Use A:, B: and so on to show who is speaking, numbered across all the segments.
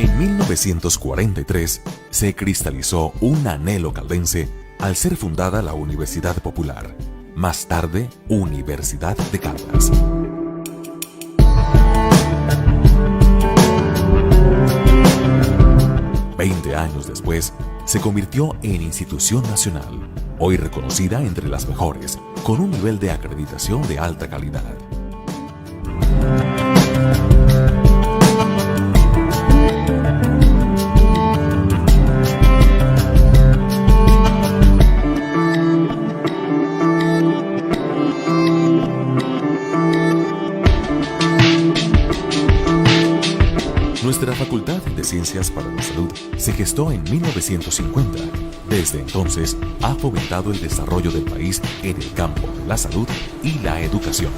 A: En 1943 se cristalizó un anhelo caldense al ser fundada la Universidad Popular, más tarde Universidad de Caldas. Años después, se convirtió en institución nacional, hoy reconocida entre las mejores, con un nivel de acreditación de alta calidad. Nuestra Facultad de Ciencias para la Salud se gestó en 1950. Desde entonces, ha fomentado el desarrollo del país en el campo de la salud y la educación.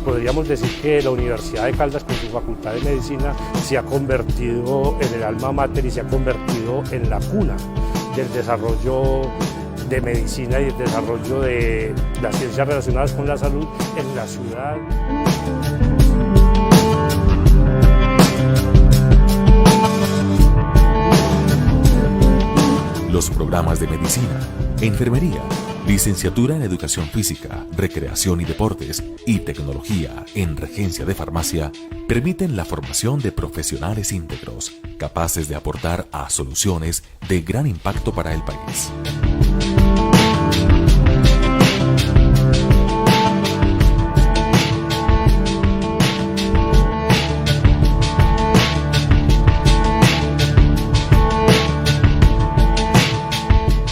B: Podríamos decir que la Universidad de Caldas, con su Facultad de Medicina, se ha convertido en el alma mater y se ha convertido en la cuna del desarrollo de medicina y el desarrollo de las ciencias relacionadas con la salud en la ciudad.
A: Los programas de medicina, enfermería, licenciatura en educación física, recreación y deportes y tecnología en regencia de farmacia permiten la formación de profesionales íntegros, capaces de aportar a soluciones de gran impacto para el país.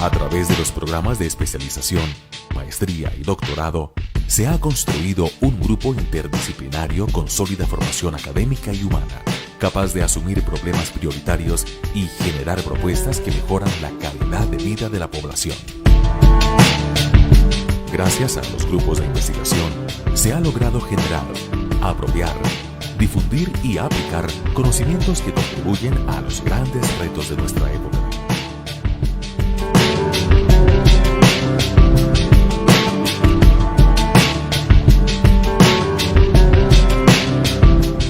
A: A través de los programas de especialización, maestría y doctorado, se ha construido un grupo interdisciplinario con sólida formación académica y humana, capaz de asumir problemas prioritarios y generar propuestas que mejoran la calidad de vida de la población. Gracias a los grupos de investigación, se ha logrado generar, apropiar, difundir y aplicar conocimientos que contribuyen a los grandes retos de nuestra época.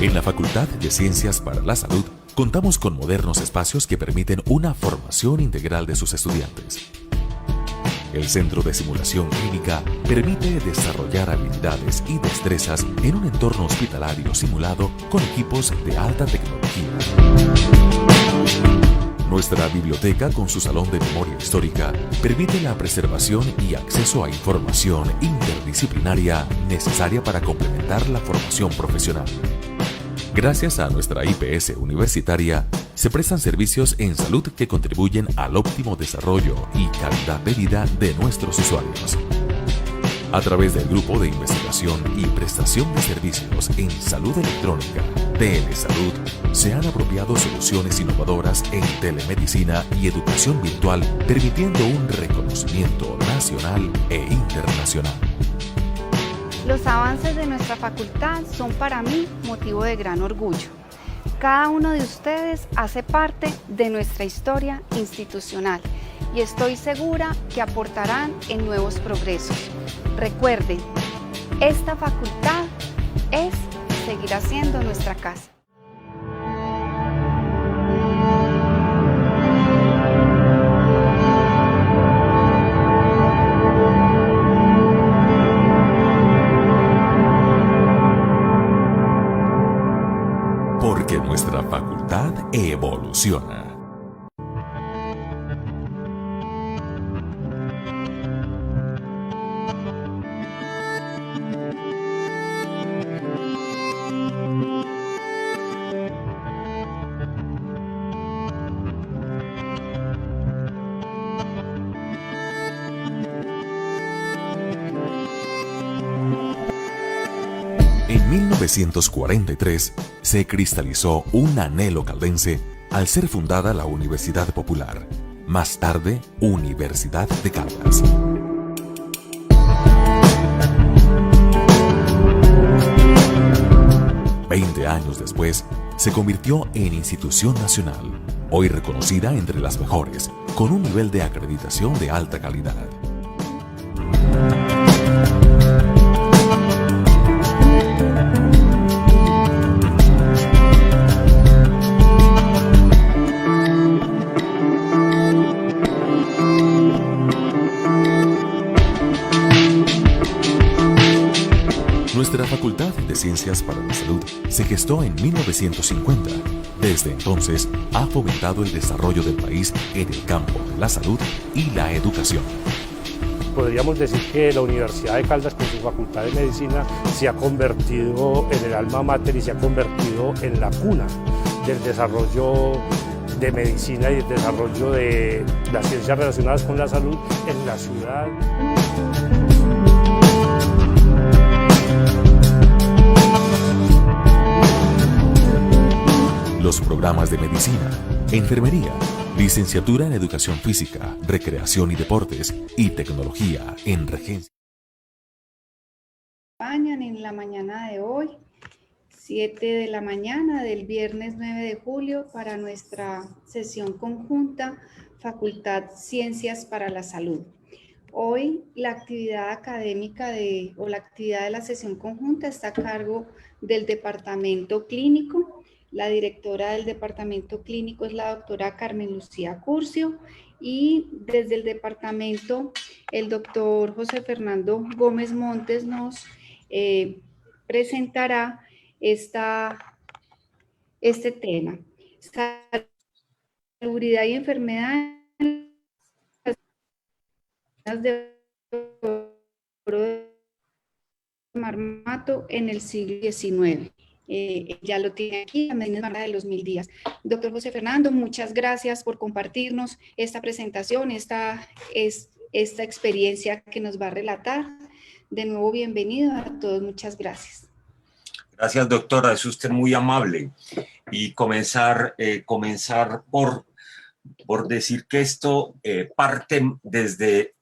A: En la Facultad de Ciencias para la Salud, contamos con modernos espacios que permiten una formación integral de sus estudiantes. El Centro de Simulación Clínica permite desarrollar habilidades y destrezas en un entorno hospitalario simulado con equipos de alta tecnología. Nuestra biblioteca, con su salón de memoria histórica, permite la preservación y acceso a información interdisciplinaria necesaria para complementar la formación profesional. Gracias a nuestra IPS universitaria, se prestan servicios en salud que contribuyen al óptimo desarrollo y calidad de vida de nuestros usuarios. A través del Grupo de Investigación y Prestación de Servicios en Salud Electrónica, Telesalud, se han apropiado soluciones innovadoras en telemedicina y educación virtual, permitiendo un reconocimiento nacional e internacional.
C: Los avances de nuestra facultad son para mí motivo de gran orgullo. Cada uno de ustedes hace parte de nuestra historia institucional y estoy segura que aportarán en nuevos progresos. Recuerden, esta facultad es y seguirá siendo nuestra casa.
A: Porque nuestra facultad evoluciona. En 1943 se cristalizó un anhelo caldense al ser fundada la Universidad Popular, más tarde Universidad de Caldas. Años después, se convirtió en institución nacional, hoy reconocida entre las mejores, con un nivel de acreditación de alta calidad. Ciencias para la Salud se gestó en 1950. Desde entonces ha fomentado el desarrollo del país en el campo de la salud y la educación.
B: Podríamos decir que la Universidad de Caldas con su Facultad de Medicina se ha convertido en el alma mater y se ha convertido en la cuna del desarrollo de medicina y el desarrollo de las ciencias relacionadas con la salud en la ciudad.
A: Los programas de medicina, enfermería, licenciatura en educación física, recreación y deportes y tecnología en regencia.
C: En la mañana de hoy, 7 de la mañana del viernes 9 de julio, para nuestra sesión conjunta Facultad Ciencias para la Salud. Hoy la actividad académica o la actividad de la sesión conjunta está a cargo del departamento clínico. La directora del departamento clínico es la doctora Carmen Lucía Curcio, y desde el departamento el doctor José Fernando Gómez Montes nos presentará este tema: seguridad y enfermedad de oro de Marmato en el siglo XIX. Ya lo tiene aquí, la medicina de los 1000 días. Doctor José Fernando, muchas gracias por compartirnos esta presentación, esta experiencia que nos va a relatar. De nuevo, bienvenido a todos, muchas gracias.
D: Gracias, doctora, es usted muy amable. Y comenzar por decir que esto parte desde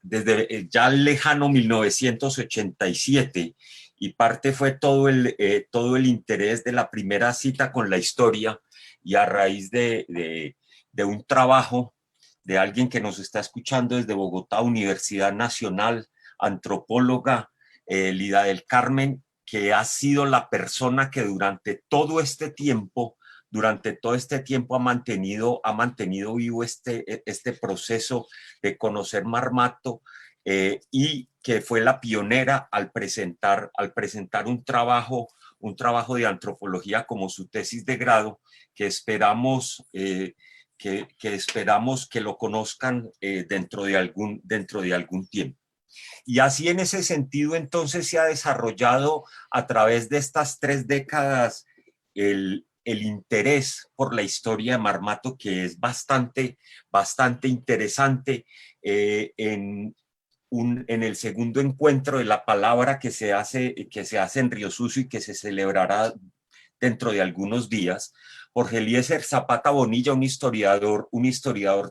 D: ya el lejano 1987, y parte fue todo el interés de la primera cita con la historia, y a raíz de un trabajo de alguien que nos está escuchando desde Bogotá, Universidad Nacional, antropóloga, Lida del Carmen, que ha sido la persona que durante todo este tiempo ha mantenido vivo este proceso de conocer Marmato, y que fue la pionera al presentar un trabajo de antropología como su tesis de grado, que esperamos que lo conozcan dentro de algún tiempo. Y así, en ese sentido, entonces se ha desarrollado a través de estas 3 décadas el interés por la historia de Marmato, que es bastante interesante. En el segundo encuentro de la palabra que se hace en Río Sucio y que se celebrará dentro de algunos días, Jorge Eliezer Zapata Bonilla, un historiador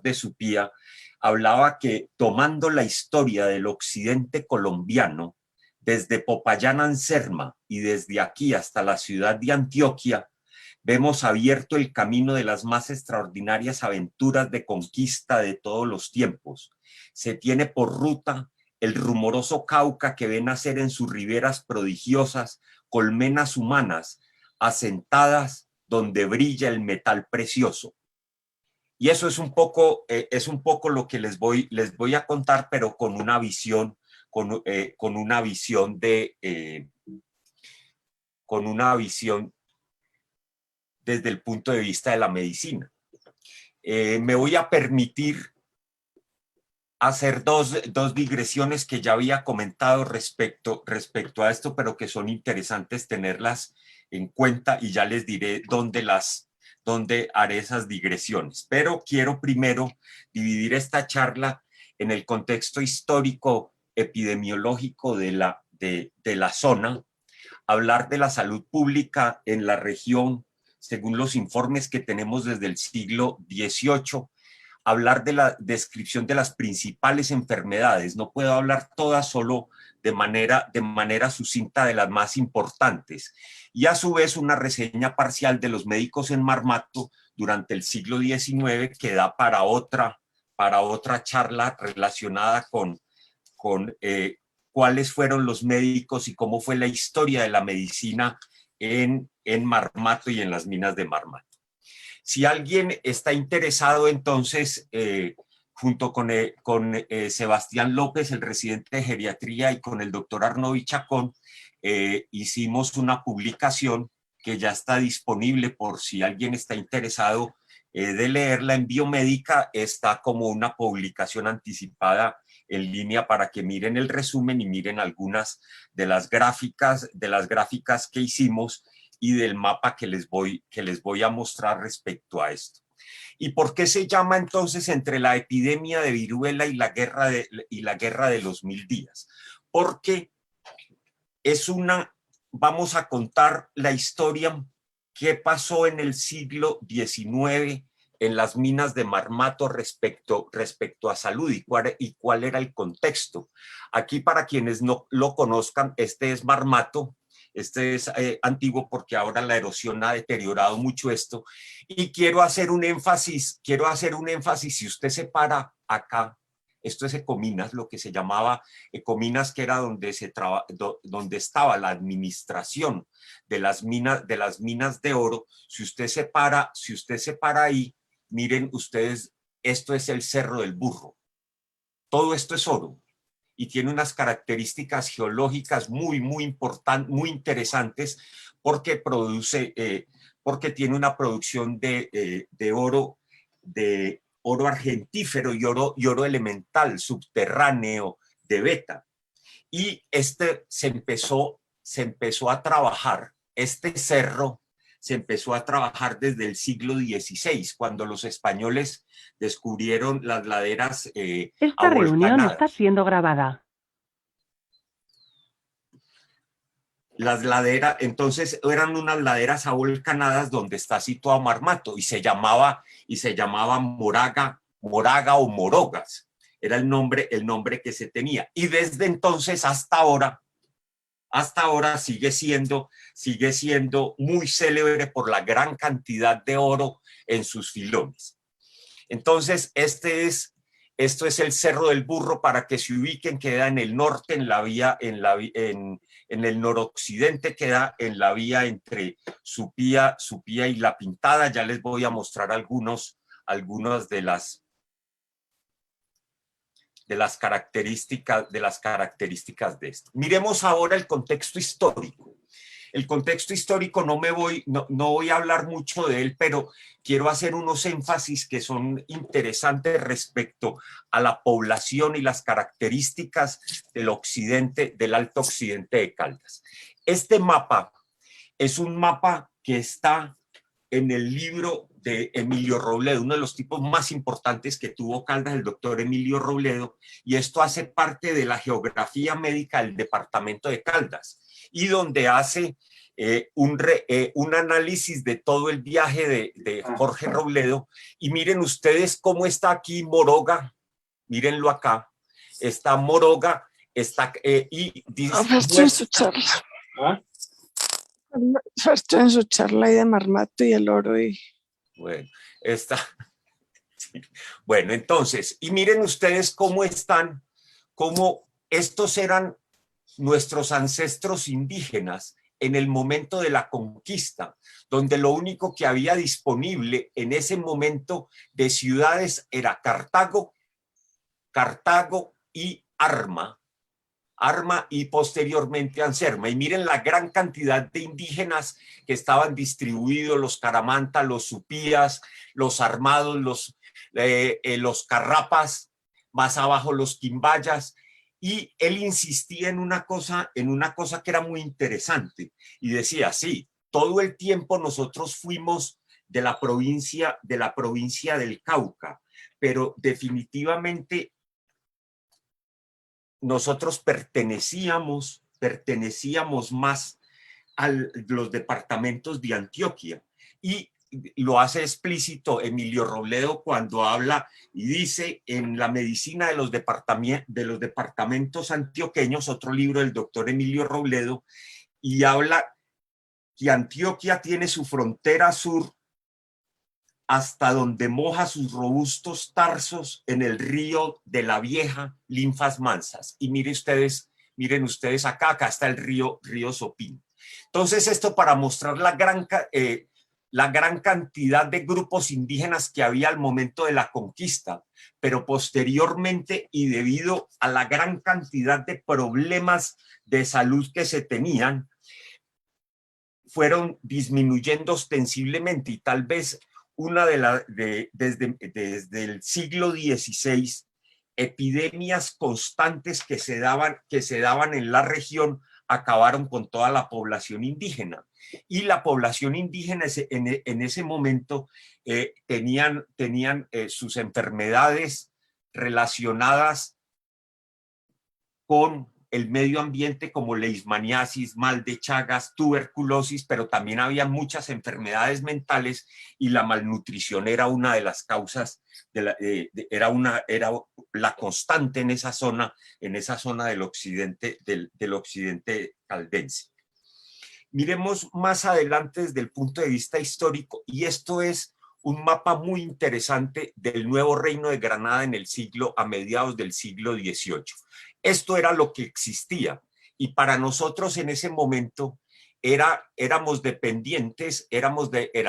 D: de Supía, hablaba que, tomando la historia del occidente colombiano, desde Popayán a Anserma y desde aquí hasta la ciudad de Antioquia, vemos abierto el camino de las más extraordinarias aventuras de conquista de todos los tiempos. Se tiene por ruta el rumoroso Cauca, que ve nacer en sus riberas prodigiosas colmenas humanas, asentadas donde brilla el metal precioso. Y eso es un poco lo que les voy a contar, pero con una visión desde el punto de vista de la medicina. Me voy a permitir hacer dos digresiones que ya había comentado respecto a esto, pero que son interesantes tenerlas en cuenta, y ya les diré dónde haré esas digresiones. Pero quiero primero dividir esta charla en el contexto histórico epidemiológico de la zona, hablar de la salud pública en la región según los informes que tenemos desde el siglo XVIII, hablar de la descripción de las principales enfermedades. No puedo hablar todas, solo de manera sucinta de las más importantes, y a su vez una reseña parcial de los médicos en Marmato durante el siglo XIX, que da para otra charla relacionada con cuáles fueron los médicos y cómo fue la historia de la medicina en Marmato y en las minas de Marmato. Si alguien está interesado, entonces junto con Sebastián López, el residente de geriatría, y con el doctor Arnovi Chacón, hicimos una publicación que ya está disponible por si alguien está interesado de leerla. En Biomédica está como una publicación anticipada en línea para que miren el resumen y miren algunas de las gráficas que hicimos y del mapa que les voy a mostrar respecto a esto. ¿Y por qué se llama entonces Entre la epidemia de viruela y la guerra de los 1000 días? Porque vamos a contar la historia que pasó en el siglo XIX en las minas de Marmato respecto a salud y cuál era el contexto. Aquí, para quienes no lo conozcan, este es Marmato. Este es antiguo porque ahora la erosión ha deteriorado mucho esto. Y quiero hacer un énfasis, si usted se para acá, esto es Ecominas, lo que se llamaba Ecominas, que era donde estaba la administración de las minas de oro. Si usted se para ahí, miren ustedes, esto es el Cerro del Burro. Todo esto es oro y tiene unas características geológicas muy importantes, muy interesantes, porque tiene una producción de oro argentífero y oro elemental subterráneo de beta. Y se empezó a trabajar, este cerro se empezó a trabajar desde el siglo XVI, cuando los españoles descubrieron las laderas
E: Esta reunión está siendo grabada.
D: Las laderas, entonces eran unas laderas avolcanadas donde está situado Marmato, y se llamaba Moraga o Morogas. Era el nombre que se tenía. Y desde entonces hasta ahora sigue siendo muy célebre por la gran cantidad de oro en sus filones. Entonces, esto es el Cerro del Burro, para que se ubiquen. Queda en el norte, en el noroccidente, queda en la vía entre Supía y La Pintada. Ya les voy a mostrar algunas de las características de esto. Miremos ahora el contexto histórico. El contexto histórico no voy a hablar mucho de él, pero quiero hacer unos énfasis que son interesantes respecto a la población y las características del Alto Occidente de Caldas. Este mapa es un mapa que está en el libro de Emilio Robledo, uno de los tipos más importantes que tuvo Caldas, el doctor Emilio Robledo, y esto hace parte de la geografía médica del departamento de Caldas, y donde hace un análisis de todo el viaje de Jorge Robledo. Y miren ustedes cómo está aquí Moroga, mírenlo acá, está Moroga, y dice...
F: en su charla.
D: ¿Ah?
F: En su charla y de Marmato y el oro y...
D: Bueno, bueno, entonces, y miren ustedes cómo estos eran nuestros ancestros indígenas en el momento de la conquista, donde lo único que había disponible en ese momento de ciudades era Cartago y Arma y posteriormente Anserma. Y miren la gran cantidad de indígenas que estaban distribuidos: los Caramanta, los Supías, los Armados, los Carrapas, más abajo los Quimbayas. Y él insistía en una cosa que era muy interesante, y decía: sí, todo el tiempo nosotros fuimos de la provincia del Cauca, pero definitivamente nosotros pertenecíamos más a los departamentos de Antioquia. Y lo hace explícito Emilio Robledo cuando habla y dice en La medicina de los departamentos antioqueños, otro libro del doctor Emilio Robledo, y habla que Antioquia tiene su frontera sur hasta donde moja sus robustos tarsos en el río de la Vieja, linfas mansas. Y miren ustedes acá está el río Sopín. Entonces, esto para mostrar la gran cantidad de grupos indígenas que había al momento de la conquista, pero posteriormente y debido a la gran cantidad de problemas de salud que se tenían, fueron disminuyendo ostensiblemente, y tal vez desde el siglo XVI, epidemias constantes que se daban en la región acabaron con toda la población indígena. Y la población indígena en ese momento tenían sus enfermedades relacionadas con el medio ambiente, como leishmaniasis, mal de Chagas, tuberculosis, pero también había muchas enfermedades mentales, y la malnutrición era una de las causas, era la constante en esa zona del occidente caldense. Miremos más adelante desde el punto de vista histórico, y esto es un mapa muy interesante del nuevo reino de Granada a mediados del siglo XVIII. Esto era lo que existía, y para nosotros en ese momento éramos dependientes, era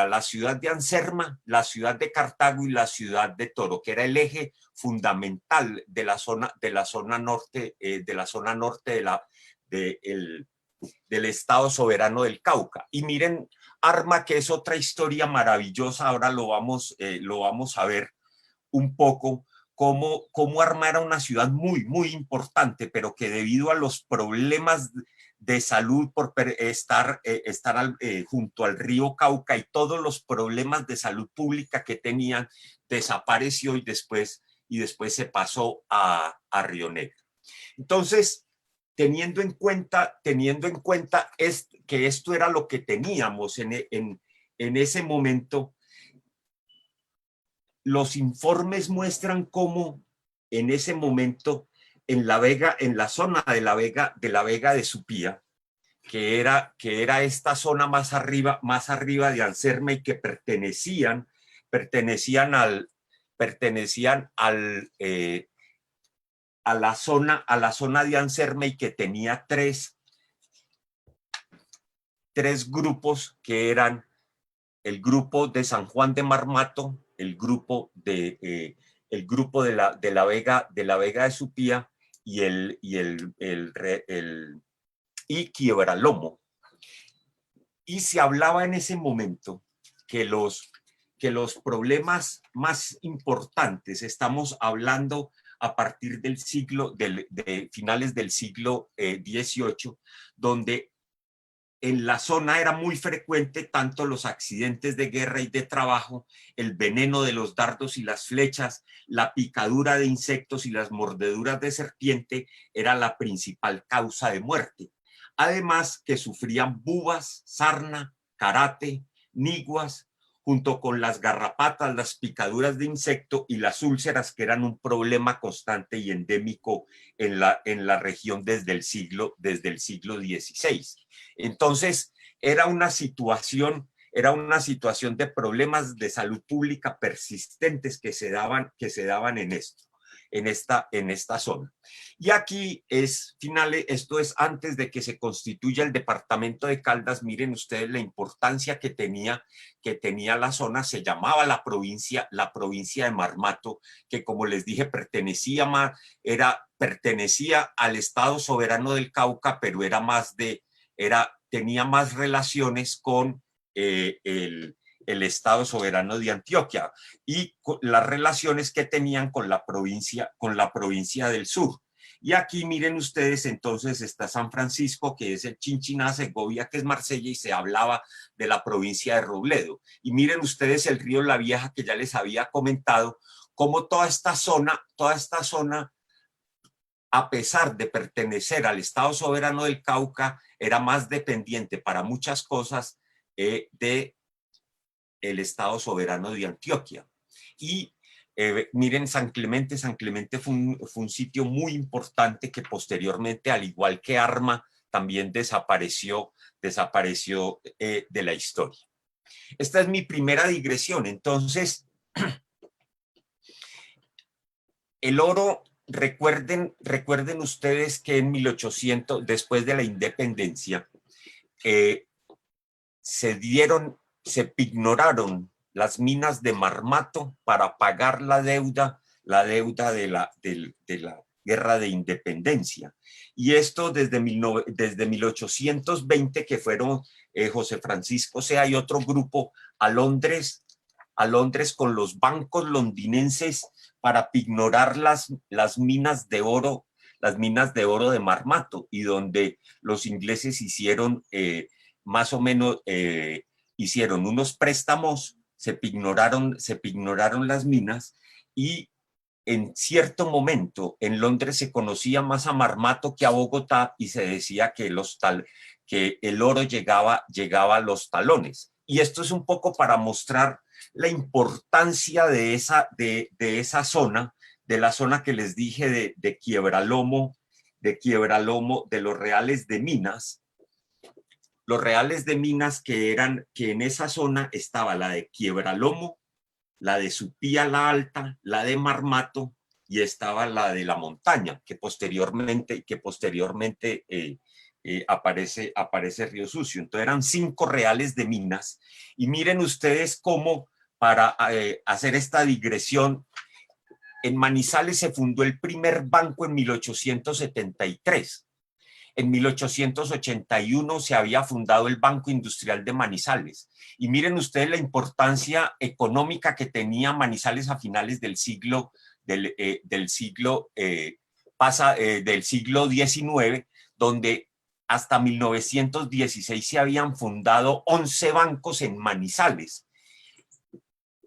D: la ciudad de Anserma, la ciudad de Cartago y la ciudad de Toro, que era el eje fundamental de la zona norte, del Estado Soberano del Cauca. Y miren Arma, que es otra historia maravillosa. Ahora lo vamos a ver un poco, cómo Arma era una ciudad muy, muy importante, pero que debido a los problemas de salud por estar junto al río Cauca y todos los problemas de salud pública que tenían, desapareció y después se pasó a Río Negro. Entonces, teniendo en cuenta que esto era lo que teníamos en ese momento, los informes muestran cómo en ese momento en la zona de la Vega de Supía, que era esta zona más arriba de Anserma, y que pertenecían a la zona de Anserma, y que tenía tres grupos, que eran el grupo de San Juan de Marmato, el grupo de la Vega de Supía y Quiebralomo. Y se hablaba en ese momento que los problemas más importantes, estamos hablando a partir de finales del siglo XVIII, donde en la zona era muy frecuente tanto los accidentes de guerra y de trabajo, el veneno de los dardos y las flechas, la picadura de insectos y las mordeduras de serpiente era la principal causa de muerte. Además que sufrían bubas, sarna, carate, niguas, junto con las garrapatas, las picaduras de insecto y las úlceras, que eran un problema constante y endémico en la región desde el siglo XVI. Entonces, era una situación de problemas de salud pública persistentes que se daban en esta zona. Y aquí esto es antes de que se constituya el departamento de Caldas. Miren ustedes la importancia que tenía la zona. Se llamaba la provincia de Marmato, que, como les dije, pertenecía al Estado Soberano del Cauca, pero tenía más relaciones con el Estado Soberano de Antioquia, y las relaciones que tenían con la provincia del sur. Y aquí miren ustedes, entonces está San Francisco, que es el Chinchiná, Segovia, que es Marsella, y se hablaba de la provincia de Robledo. Y miren ustedes el río La Vieja, que ya les había comentado, cómo toda esta zona, a pesar de pertenecer al Estado Soberano del Cauca, era más dependiente para muchas cosas de el Estado Soberano de Antioquia. Y miren San Clemente fue un sitio muy importante, que posteriormente, al igual que Arma, también desapareció de la historia. Esta es mi primera digresión. Entonces, el oro, recuerden ustedes que en 1800, después de la independencia, se dieron se pignoraron las minas de Marmato para pagar la deuda de la Guerra de Independencia. Y esto desde 1820, que fueron José Francisco Sea y otro grupo a Londres con los bancos londinenses para pignorar las minas de oro, de Marmato, y donde los ingleses hicieron más o menos, hicieron unos préstamos, se pignoraron las minas, y en cierto momento en Londres se conocía más a Marmato que a Bogotá, y se decía que el oro llegaba a los talones. Y esto es un poco para mostrar la importancia de esa zona, de la zona que les dije de Quiebralomo, de los reales de minas. Los reales de minas que en esa zona estaba la de Quiebralomo, la de Supía la Alta, la de Marmato, y estaba la de la Montaña, que posteriormente aparece Río Sucio. Entonces eran 5 reales de minas, y miren ustedes cómo, para hacer esta digresión, en Manizales se fundó el primer banco en 1873. En 1881 se había fundado el Banco Industrial de Manizales. Y miren ustedes la importancia económica que tenía Manizales a finales del siglo XIX, donde hasta 1916 se habían fundado 11 bancos en Manizales.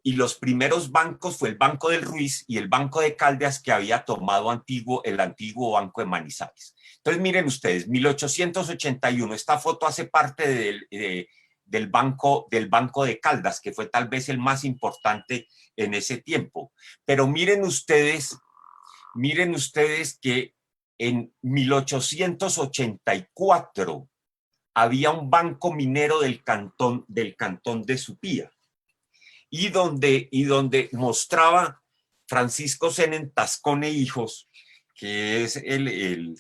D: Y los primeros bancos fue el Banco del Ruiz y el Banco de Caldas, que había tomado el antiguo Banco de Manizales. Entonces miren ustedes, 1881, esta foto hace parte del banco de Caldas, que fue tal vez el más importante en ese tiempo. Pero miren ustedes que en 1884 había un banco minero del cantón de Supía, y donde mostraba Francisco Senen Tascón e Hijos, que es el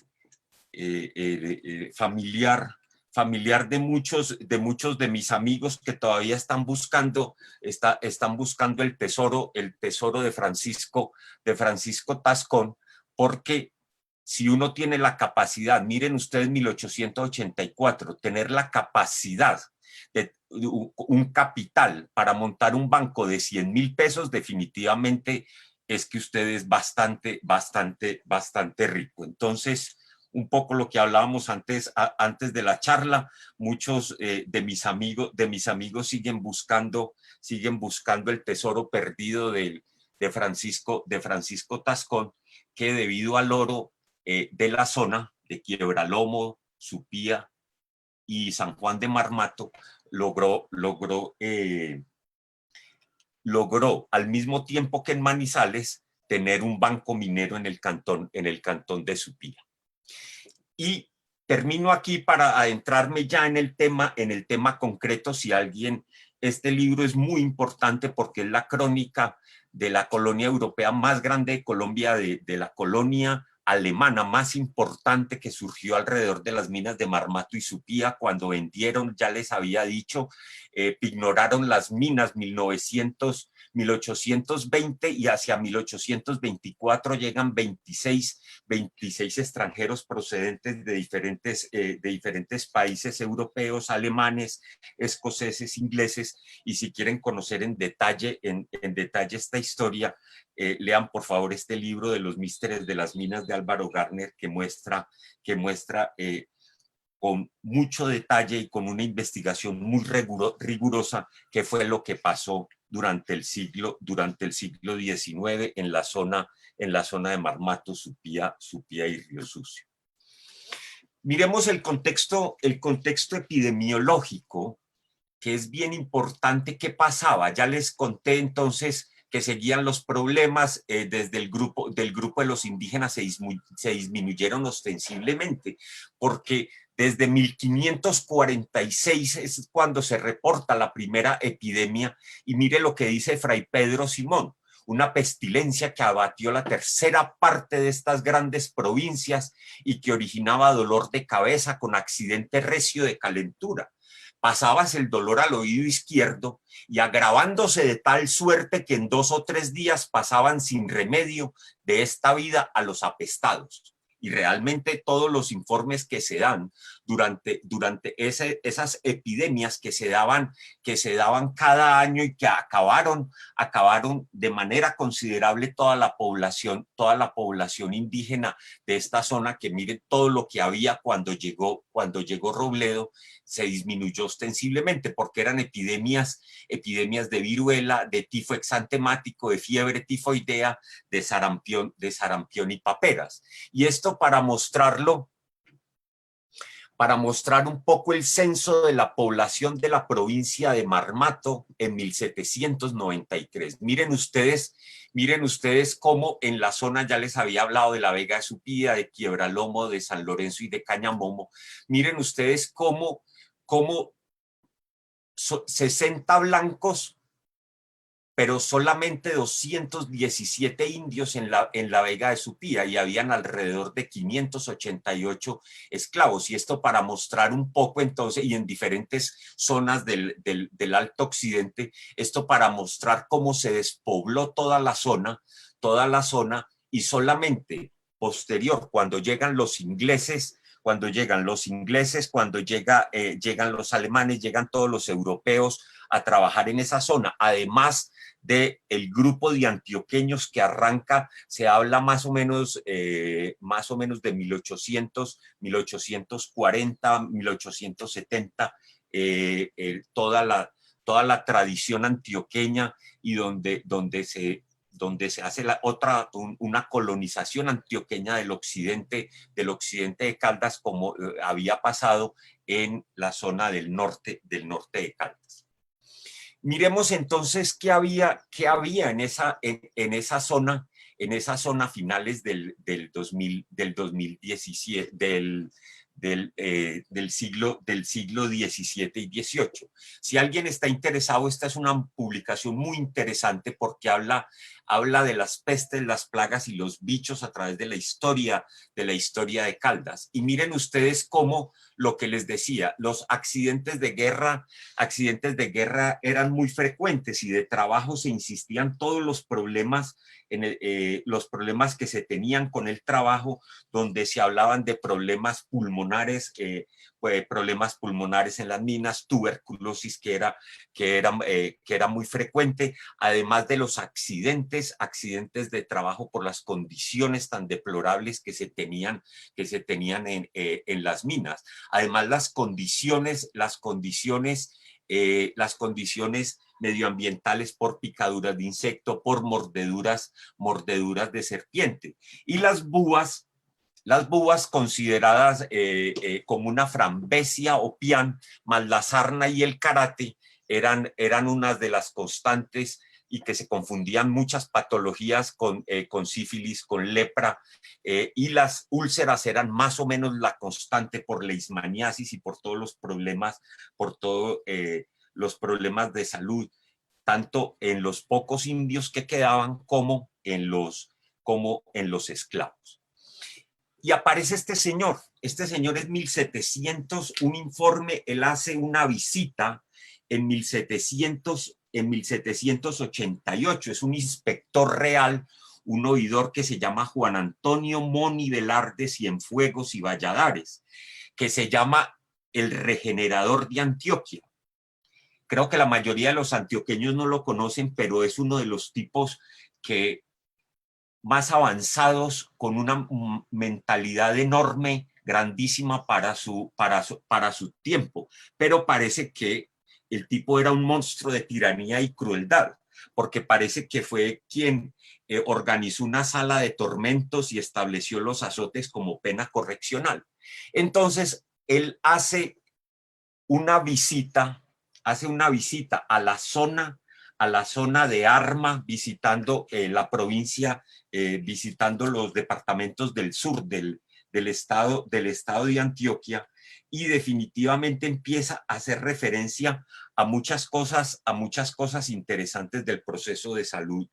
D: familiar de muchos de mis amigos que todavía están buscando el tesoro de Francisco Tascón, porque si uno tiene la capacidad, miren ustedes 1884, tener la capacidad de un capital para montar un banco de 100,000 pesos, definitivamente es que usted es bastante rico. Entonces, un poco lo que hablábamos antes de la charla, muchos de mis amigos siguen buscando el tesoro perdido de Francisco Tascón, que debido al oro de la zona de Quiebralomo, Supía y San Juan de Marmato, logró al mismo tiempo que en Manizales tener un banco minero en el cantón de Supía. Y termino aquí para adentrarme ya en el tema concreto. Este libro es muy importante porque es la crónica de la colonia europea más grande de Colombia, de la colonia alemana más importante que surgió alrededor de las minas de Marmato y Supía. Cuando vendieron, ya les había dicho, pignoraron las minas 1820, y hacia 1824 llegan 26 extranjeros procedentes de diferentes países europeos, alemanes, escoceses, ingleses. Y si quieren conocer en detalle esta historia, lean por favor este libro de los Misterios de las Minas de Álvaro Garner, que muestra con mucho detalle y con una investigación muy rigurosa qué fue lo que pasó durante el siglo XIX en la zona de Marmato, Supía y Río Sucio. Miremos el contexto epidemiológico, que es bien importante. ¿Qué pasaba? Ya les conté entonces que seguían los problemas desde el grupo de los indígenas se disminuyeron ostensiblemente, porque desde 1546 es cuando se reporta la primera epidemia, y mire lo que dice Fray Pedro Simón: una pestilencia que abatió la tercera parte de estas grandes provincias y que originaba dolor de cabeza con accidente recio de calentura. pasabas el dolor al oído izquierdo y agravándose de tal suerte que en 2 o 3 días pasaban sin remedio de esta vida a los apestados. Y realmente todos los informes que se dan durante esas epidemias que se daban cada año y que acabaron de manera considerable toda la población indígena de esta zona, que miren todo lo que había cuando llegó Robledo, se disminuyó ostensiblemente porque eran epidemias de viruela, de tifo exantemático, de fiebre tifoidea, de sarampión y paperas. Y esto para mostrar un poco el censo de la población de la provincia de Marmato en 1793. Miren ustedes cómo en la zona, ya les había hablado de la Vega de Supía, de Quiebralomo, de San Lorenzo y de Cañamomo. Miren ustedes cómo 60 blancos, pero solamente 217 indios en la Vega de Supía, y habían alrededor de 588 esclavos. Y esto para mostrar un poco entonces, y en diferentes zonas del Alto Occidente, esto para mostrar cómo se despobló toda la zona, y solamente posterior, cuando llegan los ingleses, llegan los alemanes, llegan todos los europeos a trabajar en esa zona, además del grupo de antioqueños que arranca, se habla más o menos de 1840, 1870, toda la tradición antioqueña, y donde se hace una colonización antioqueña del occidente de Caldas, como había pasado en la zona del norte de Caldas. Miremos entonces qué había en esa zona a finales del 2017, del siglo XVII y XVIII. Si alguien está interesado, esta es una publicación muy interesante porque habla de las pestes, las plagas y los bichos a través de la historia de Caldas. Y miren ustedes cómo, lo que les decía, los accidentes de guerra eran muy frecuentes, y de trabajo se insistían todos los problemas que se tenían con el trabajo, donde se hablaban de problemas pulmonares en las minas, tuberculosis que era muy frecuente, además de los accidentes de trabajo por las condiciones tan deplorables que se tenían en las minas. Además, las condiciones medioambientales por picaduras de insecto, por mordeduras de serpiente. Y las búas consideradas como una frambesia o pián, más la sarna y el karate, eran unas de las constantes, y que se confundían muchas patologías con sífilis, con lepra, y las úlceras eran más o menos la constante por leishmaniasis y por todos los problemas, los problemas de salud, tanto en los pocos indios que quedaban como en los esclavos. Y aparece este señor es 1700, un informe, él hace una visita en 1788, es un inspector real, un oidor que se llama Juan Antonio Moni Velarde Cienfuegos y Valladares, que se llama el regenerador de Antioquia. Creo que la mayoría de los antioqueños no lo conocen, pero es uno de los tipos que más avanzados, con una mentalidad enorme, grandísima para su tiempo, pero parece que el tipo era un monstruo de tiranía y crueldad, porque parece que fue quien organizó una sala de tormentos y estableció los azotes como pena correccional. Entonces, él hace una visita a la zona de Arma, visitando la provincia, visitando los departamentos del sur del estado de Antioquia, y definitivamente empieza a hacer referencia a muchas cosas interesantes del proceso de salud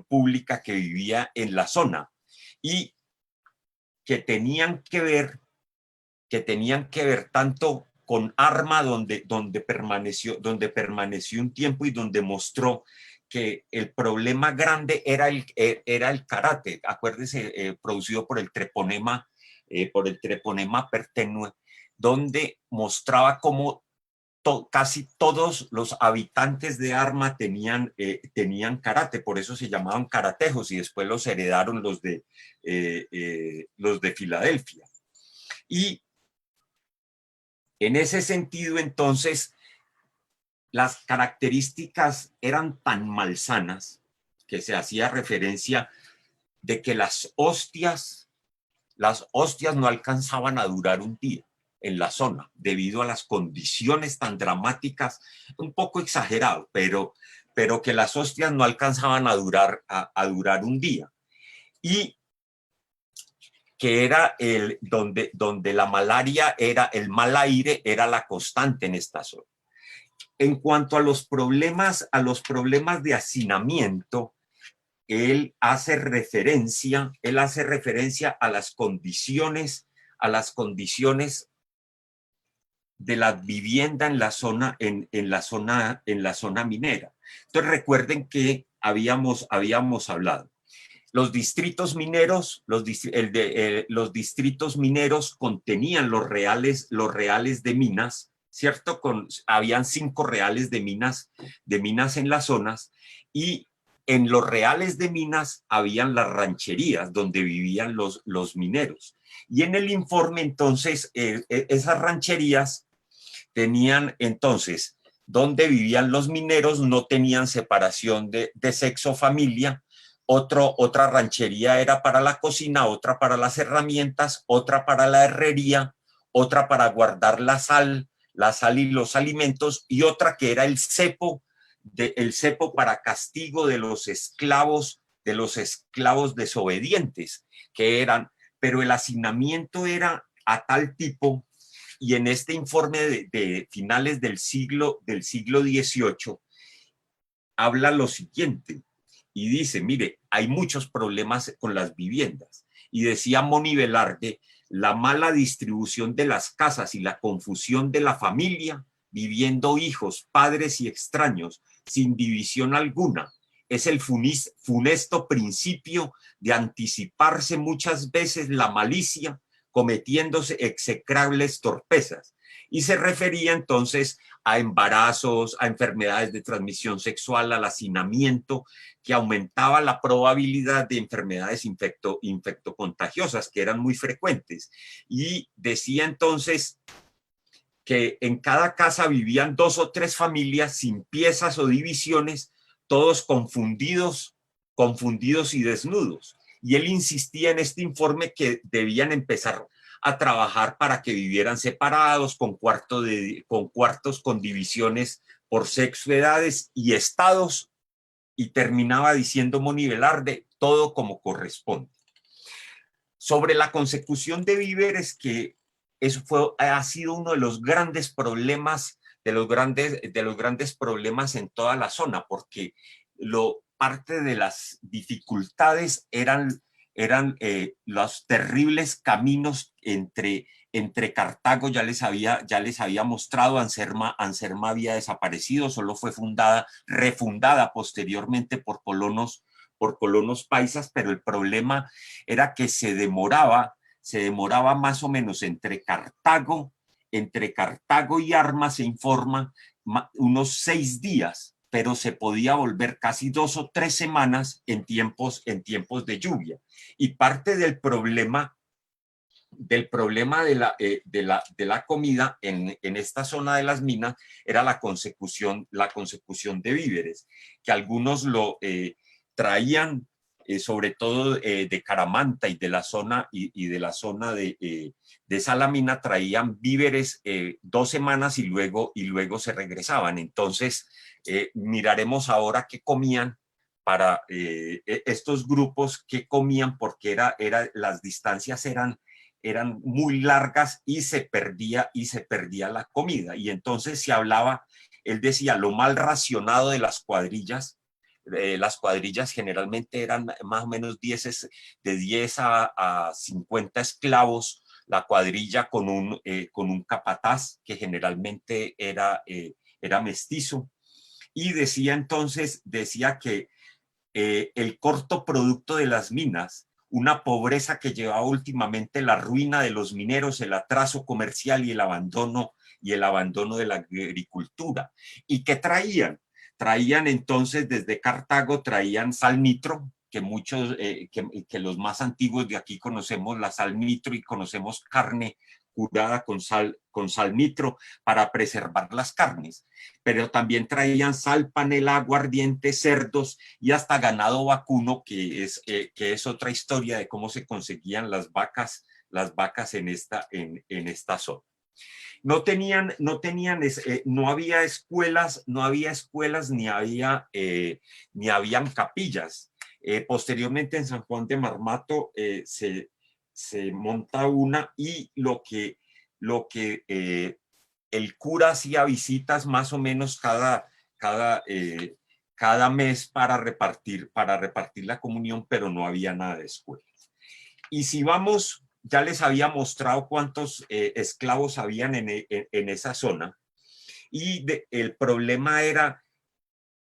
D: pública que vivía en la zona, y que tenían que ver tanto con arma donde permaneció un tiempo y donde mostró que el problema grande era el karate, acuérdese, producido por el treponema pertenue, donde mostraba cómo casi todos los habitantes de Arma tenían karate, por eso se llamaban karatejos y después los heredaron los de Filadelfia. Y en ese sentido, entonces, las características eran tan malsanas que se hacía referencia de que las hostias no alcanzaban a durar un día en la zona, debido a las condiciones tan dramáticas, un poco exagerado, pero que las hostias no alcanzaban a durar un día. Y que era donde la malaria el mal aire era la constante en esta zona. En cuanto a los problemas de hacinamiento, él hace referencia a las condiciones de la vivienda en la zona minera. Entonces recuerden que habíamos hablado. Los distritos mineros, los distritos mineros contenían los reales de minas, ¿cierto? Habían 5 reales de minas en las zonas, y en los reales de minas habían las rancherías donde vivían los mineros. Y en el informe, entonces, esas rancherías tenían, entonces, donde vivían los mineros, no tenían separación de sexo-familia. Otra ranchería era para la cocina, otra para las herramientas, otra para la herrería, otra para guardar la sal y los alimentos, y otra que era el cepo para castigo de los esclavos desobedientes, pero el hacinamiento era a tal tipo, y en este informe de finales del siglo XVIII habla lo siguiente, y dice, mire, hay muchos problemas con las viviendas. Y decía Moni Velarde, la mala distribución de las casas y la confusión de la familia, viviendo hijos, padres y extraños, sin división alguna, es el funesto principio de anticiparse muchas veces la malicia, cometiéndose execrables torpezas. Y se refería entonces a embarazos, a enfermedades de transmisión sexual, al hacinamiento, que aumentaba la probabilidad de enfermedades infectocontagiosas, que eran muy frecuentes. Y decía entonces que en cada casa vivían 2 o 3 familias sin piezas o divisiones, todos confundidos y desnudos. Y él insistía en este informe que debían empezar a trabajar para que vivieran separados, con cuartos con divisiones por sexo, edades y estados, y terminaba diciendo Moni Velarde, todo como corresponde. Sobre la consecución de víveres, que eso ha sido uno de los grandes problemas, de los grandes problemas en toda la zona, porque parte de las dificultades eran los terribles caminos entre Cartago. Ya les había mostrado, Anserma había desaparecido, solo fue refundada posteriormente por colonos paisas, pero el problema era que se demoraba más o menos entre Cartago y Arma, se informa, unos 6 días, pero se podía volver casi 2 o 3 semanas en tiempos de lluvia. Y parte del problema de la comida en esta zona de las minas era la consecución de víveres, que algunos lo traían, sobre todo de Caramanta y de la zona de Salamina, traían víveres 2 semanas y luego se regresaban. Entonces miraremos ahora qué comían para estos grupos, qué comían, porque las distancias eran muy largas y se perdía la comida. Y entonces se hablaba, él decía, lo mal racionado de las cuadrillas. Las cuadrillas generalmente eran más o menos de 10 a 50 esclavos la cuadrilla con un capataz que generalmente era mestizo, y decía que el corto producto de las minas, una pobreza que llevaba últimamente la ruina de los mineros, el atraso comercial y el abandono de la agricultura. ¿Y qué traían? Traían entonces desde Cartago, traían sal nitro, que muchos, que los más antiguos de aquí conocemos la sal nitro y conocemos carne curada con sal nitro para preservar las carnes, pero también traían sal, panela, aguardiente, cerdos y hasta ganado vacuno, que es otra historia de cómo se conseguían las vacas en esta zona. No había escuelas ni habían capillas. Posteriormente en San Juan de Marmato se monta una, y lo que el cura hacía visitas más o menos cada mes para repartir la comunión, pero no había nada de escuela. Y si vamos, ya les había mostrado cuántos esclavos habían en esa zona, y el problema era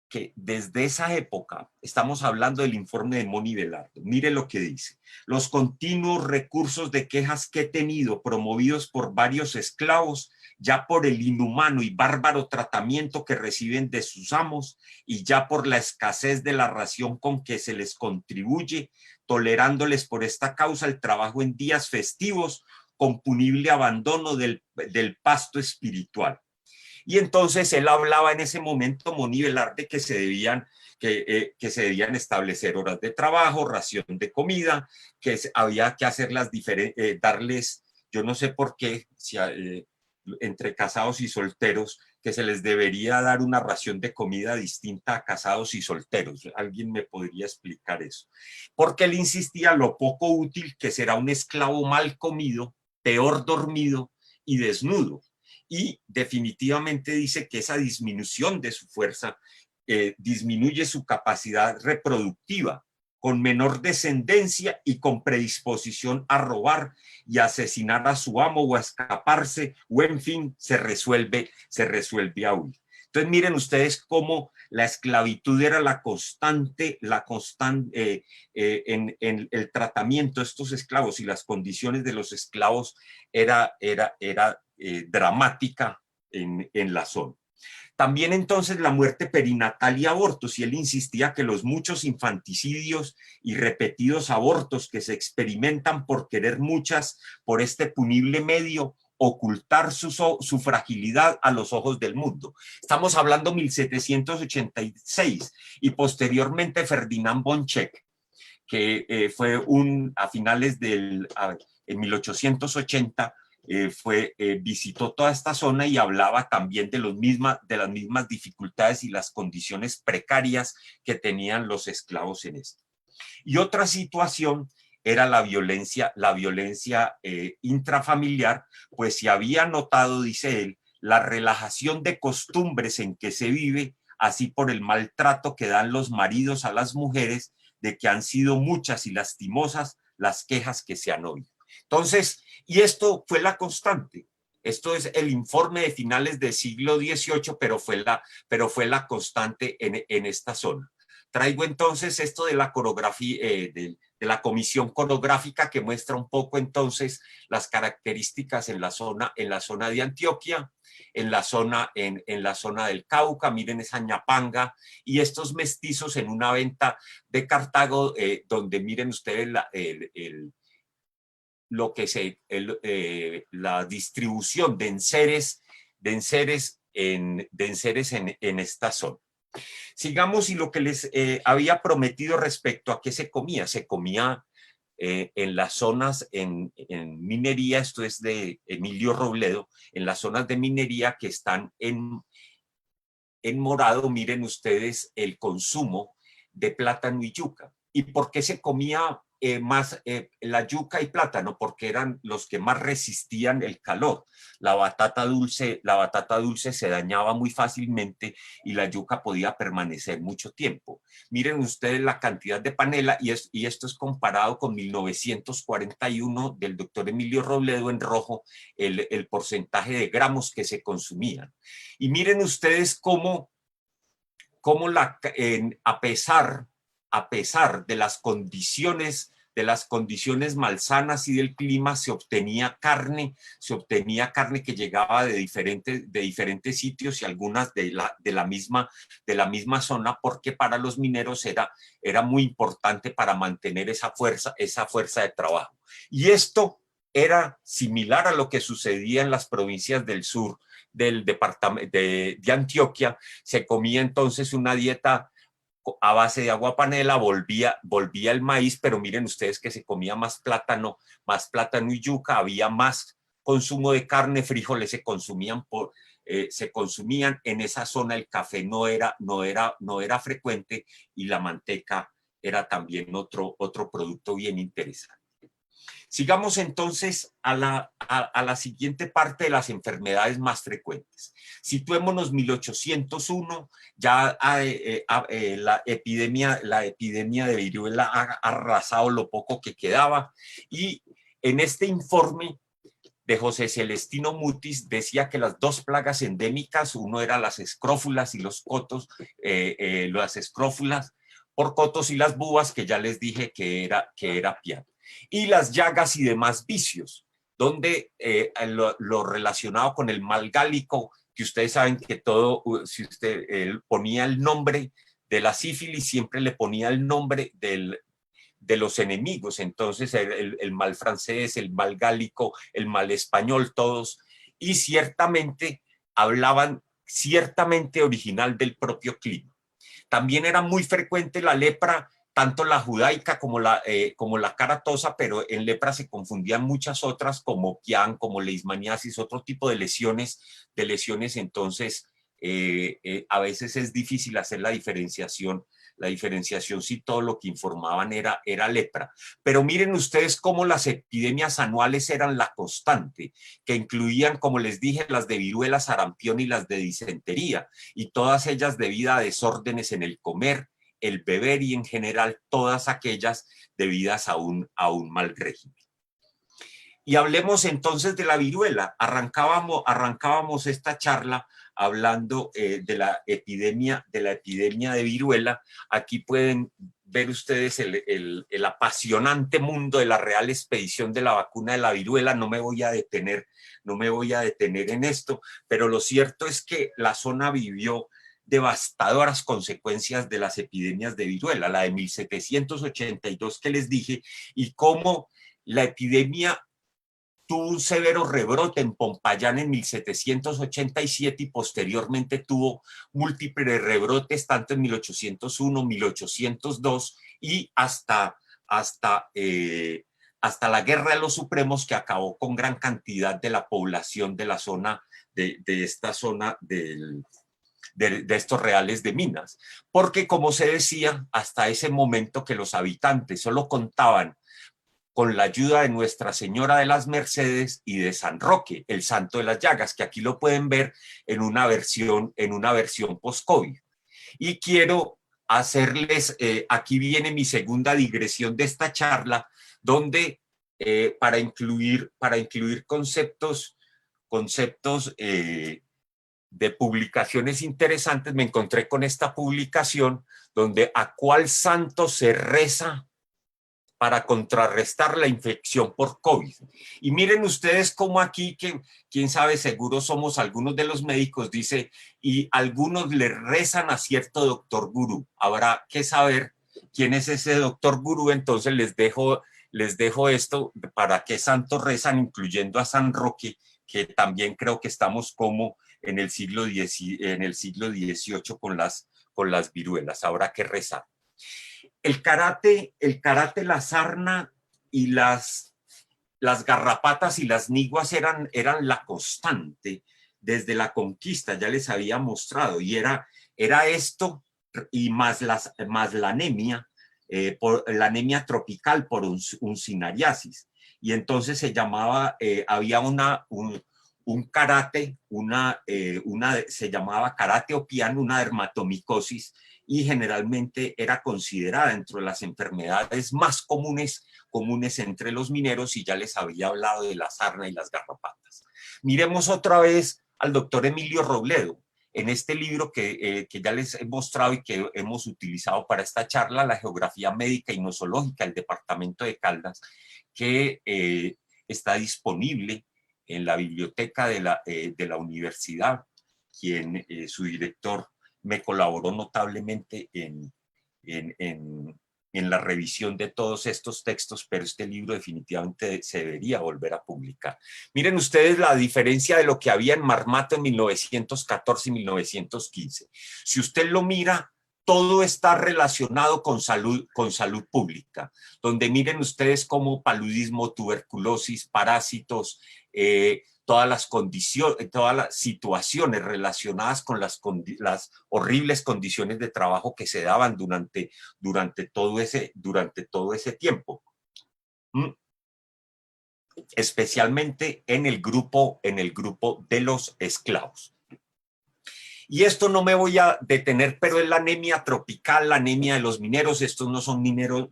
D: que desde esa época, estamos hablando del informe de Moni Velardo, mire lo que dice: los continuos recursos de quejas que he tenido, promovidos por varios esclavos, ya por el inhumano y bárbaro tratamiento que reciben de sus amos, y ya por la escasez de la ración con que se les contribuye, tolerándoles por esta causa el trabajo en días festivos, con punible abandono del pasto espiritual. Y entonces él hablaba en ese momento, Moni Velarde, que se debían establecer horas de trabajo, ración de comida, que había que hacerlas darles, yo no sé por qué, entre casados y solteros, que se les debería dar una ración de comida distinta a casados y solteros. ¿Alguien me podría explicar eso? Porque él insistía lo poco útil que será un esclavo mal comido, peor dormido y desnudo. Y definitivamente dice que esa disminución de su fuerza disminuye su capacidad reproductiva, con menor descendencia y con predisposición a robar y asesinar a su amo o a escaparse, o en fin, se resuelve a huir. Entonces miren ustedes cómo la esclavitud era la constante en el tratamiento de estos esclavos, y las condiciones de los esclavos era dramática en la zona. También entonces la muerte perinatal y abortos, y él insistía que los muchos infanticidios y repetidos abortos que se experimentan por querer muchas por este punible medio, ocultar su fragilidad a los ojos del mundo. Estamos hablando 1786, y posteriormente Ferdinand Boncheck, que fue a finales en 1880, visitó toda esta zona y hablaba también de las mismas dificultades y las condiciones precarias que tenían los esclavos en esto. Y otra situación era la violencia intrafamiliar, pues se había notado, dice él, la relajación de costumbres en que se vive, así por el maltrato que dan los maridos a las mujeres, de que han sido muchas y lastimosas las quejas que se han oído. Entonces, y esto fue la constante. Esto es el informe de finales del siglo XVIII, pero fue la constante en esta zona. Traigo entonces esto de la coreografía, de la comisión coreográfica, que muestra un poco entonces las características en la zona de Antioquia, en la zona del Cauca. Miren esa ñapanga y estos mestizos en una venta de Cartago, donde miren ustedes la distribución de enseres en esta zona. Sigamos, y lo que les había prometido respecto a qué se comía. Se comía en las zonas en minería, esto es de Emilio Robledo, en las zonas de minería que están en morado. Miren ustedes el consumo de plátano y yuca. ¿Y por qué se comía más la yuca y plátano? Porque eran los que más resistían el calor. La batata dulce se dañaba muy fácilmente, y la yuca podía permanecer mucho tiempo. Miren ustedes la cantidad de panela, y esto es comparado con 1941 del doctor Emilio Robledo en rojo, el porcentaje de gramos que se consumían. Y miren ustedes cómo a pesar de las condiciones malsanas y del clima, se obtenía carne que llegaba de diferentes sitios y algunas de la misma zona, porque para los mineros era muy importante para mantener esa fuerza de trabajo. Y esto era similar a lo que sucedía en las provincias del sur del departamento de Antioquia. Se comía entonces una dieta a base de agua panela, volvía el maíz, pero miren ustedes que se comía más plátano y yuca, había más consumo de carne, frijoles se consumían en esa zona. El café no era frecuente, y la manteca era también otro producto bien interesante. Sigamos entonces a la siguiente parte de las enfermedades más frecuentes. Situémonos 1801, ya la epidemia de viruela ha arrasado lo poco que quedaba, y en este informe de José Celestino Mutis decía que las dos plagas endémicas, uno era las escrófulas y los cotos, las escrófulas por cotos y las búas, que ya les dije que era piano, y las llagas y demás vicios, donde lo relacionado con el mal gálico, que ustedes saben que todo, si usted ponía el nombre de la sífilis, siempre le ponía el nombre de los enemigos. Entonces el mal francés, el mal gálico, el mal español, todos, y ciertamente hablaban original del propio clima. También era muy frecuente la lepra, tanto la judaica como la caratosa, pero en lepra se confundían muchas otras, como pián, como leishmaniasis, otro tipo de lesiones. Entonces a veces es difícil hacer la diferenciación si todo lo que informaban era lepra. Pero miren ustedes cómo las epidemias anuales eran la constante, que incluían, como les dije, las de viruela, sarampión y las de disentería, y todas ellas debido a desórdenes en el comer, el beber y en general todas aquellas debidas a un mal régimen. Y hablemos entonces de la viruela. Arrancábamos esta charla hablando de la epidemia de viruela. Aquí pueden ver ustedes el apasionante mundo de la Real Expedición de la Vacuna de la Viruela. No me voy a detener en esto, pero lo cierto es que la zona vivió devastadoras consecuencias de las epidemias de viruela, la de 1782 que les dije, y cómo la epidemia tuvo un severo rebrote en Pompayán en 1787 y posteriormente tuvo múltiples rebrotes tanto en 1801, 1802 y hasta la Guerra de los Supremos, que acabó con gran cantidad de la población de la zona, de esta zona de estos reales de Minas, porque como se decía hasta ese momento que los habitantes solo contaban con la ayuda de Nuestra Señora de las Mercedes y de San Roque, el santo de las llagas, que aquí lo pueden ver en una versión post-COVID. Y quiero hacerles, aquí viene mi segunda digresión de esta charla, donde para incluir conceptos de publicaciones interesantes, me encontré con esta publicación donde a cuál santo se reza para contrarrestar la infección por COVID. Y miren ustedes cómo aquí, que quién sabe, seguro somos algunos de los médicos, dice, y algunos le rezan a cierto doctor gurú. Habrá que saber quién es ese doctor gurú, entonces les dejo esto, para qué santos rezan, incluyendo a San Roque, que también creo que estamos como en el siglo XVIII con las viruelas. Habrá que rezar. El karate, la sarna y las garrapatas y las niguas eran la constante desde la conquista, ya les había mostrado, y era esto y más la anemia, la anemia tropical por uncinariasis. Y entonces se llamaba, había un karate, se llamaba karate o piano, una dermatomicosis, y generalmente era considerada dentro de las enfermedades más comunes entre los mineros, y ya les había hablado de la sarna y las garrapatas. Miremos otra vez al doctor Emilio Robledo. En este libro que ya les he mostrado y que hemos utilizado para esta charla, La geografía médica y nosológica del departamento de Caldas, que está disponible en la biblioteca de la universidad, quien su director me colaboró notablemente en la revisión de todos estos textos, pero este libro definitivamente se debería volver a publicar. Miren ustedes la diferencia de lo que había en Marmato en 1914 y 1915. Si usted lo mira, todo está relacionado con salud pública, donde miren ustedes como paludismo, tuberculosis, parásitos, todas las condiciones, todas las situaciones relacionadas con las horribles condiciones de trabajo que se daban durante todo ese tiempo. Especialmente en el grupo de los esclavos. Y esto no me voy a detener, pero es la anemia tropical, la anemia de los mineros. Estos no son mineros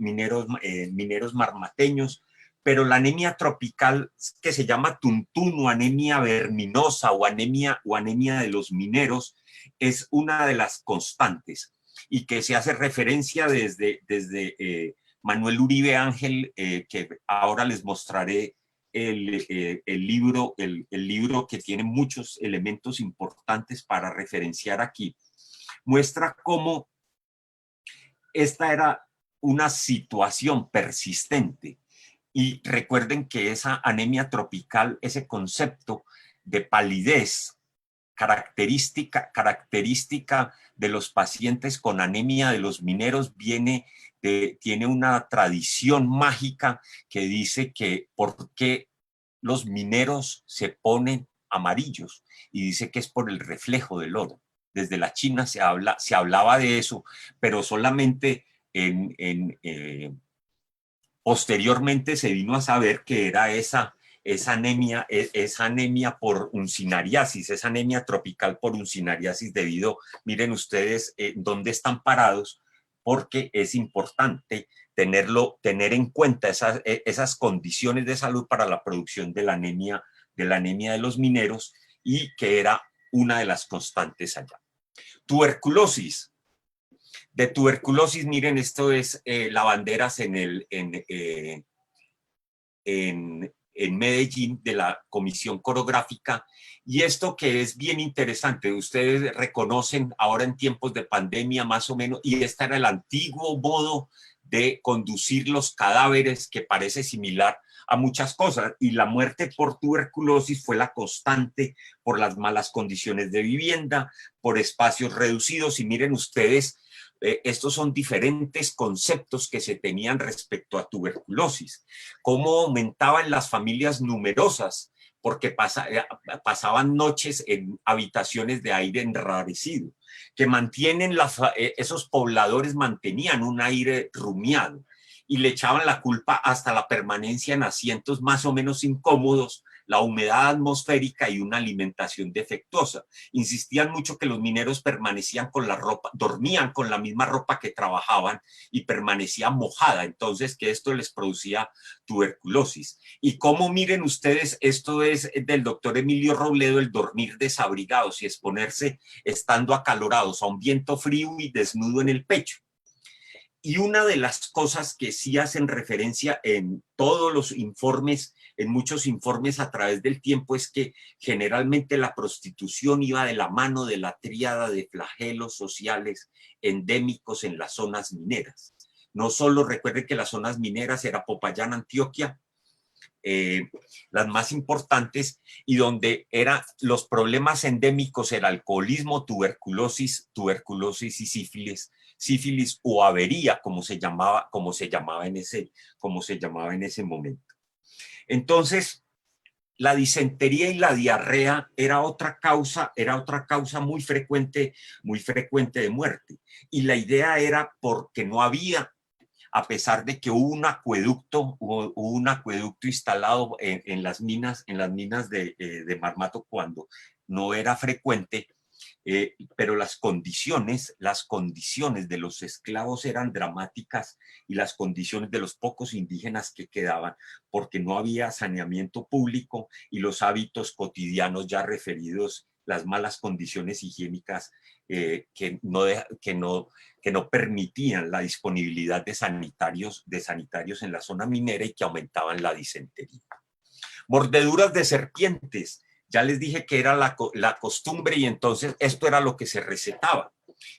D: marmateños, pero la anemia tropical, que se llama tuntún o anemia verminosa o anemia de los mineros, es una de las constantes y que se hace referencia desde Manuel Uribe Ángel, que ahora les mostraré el libro que tiene muchos elementos importantes para referenciar aquí. Muestra cómo esta era una situación persistente. Y recuerden que esa anemia tropical, ese concepto de palidez característica de los pacientes con anemia de los mineros, tiene una tradición mágica que dice que por qué los mineros se ponen amarillos, y dice que es por el reflejo del oro. Desde la China se hablaba de eso, pero solamente posteriormente se vino a saber que era esa anemia por uncinariasis, esa anemia tropical por uncinariasis debido, miren ustedes dónde están parados, porque es importante tener en cuenta esas condiciones de salud para la producción de la anemia de los mineros, y que era una de las constantes allá. Tuberculosis. De tuberculosis, miren, esto es lavanderas en Medellín, de la Comisión Corográfica, y esto que es bien interesante, ustedes reconocen ahora en tiempos de pandemia más o menos, y este era el antiguo modo de conducir los cadáveres, que parece similar a muchas cosas, y la muerte por tuberculosis fue la constante por las malas condiciones de vivienda, por espacios reducidos, y miren ustedes, estos son diferentes conceptos que se tenían respecto a tuberculosis. Cómo aumentaban las familias numerosas, porque pasaban noches en habitaciones de aire enrarecido, que esos pobladores mantenían un aire rumiado y le echaban la culpa hasta la permanencia en asientos más o menos incómodos, la humedad atmosférica y una alimentación defectuosa. Insistían mucho que los mineros dormían con la misma ropa que trabajaban y permanecía mojada, entonces que esto les producía tuberculosis. Y como miren ustedes, esto es del doctor Emilio Robledo, el dormir desabrigados y exponerse estando acalorados a un viento frío y desnudo en el pecho. Y una de las cosas que sí hacen referencia en todos los informes, en muchos informes a través del tiempo, es que generalmente la prostitución iba de la mano de la tríada de flagelos sociales endémicos en las zonas mineras. No solo, recuerden que las zonas mineras era Popayán, Antioquia, las más importantes, y donde los problemas endémicos era alcoholismo, tuberculosis y sífilis o avería, como se llamaba en ese momento. Entonces, la disentería y la diarrea era otra causa muy frecuente de muerte. Y la idea era porque no había a pesar de que hubo un acueducto instalado en las minas de Marmato cuando no era frecuente, pero las condiciones de los esclavos eran dramáticas y las condiciones de los pocos indígenas que quedaban, porque no había saneamiento público y los hábitos cotidianos ya referidos, las malas condiciones higiénicas que no permitían la disponibilidad de sanitarios en la zona minera y que aumentaban la disentería. Mordeduras de serpientes. Ya les dije que era la costumbre y entonces esto era lo que se recetaba.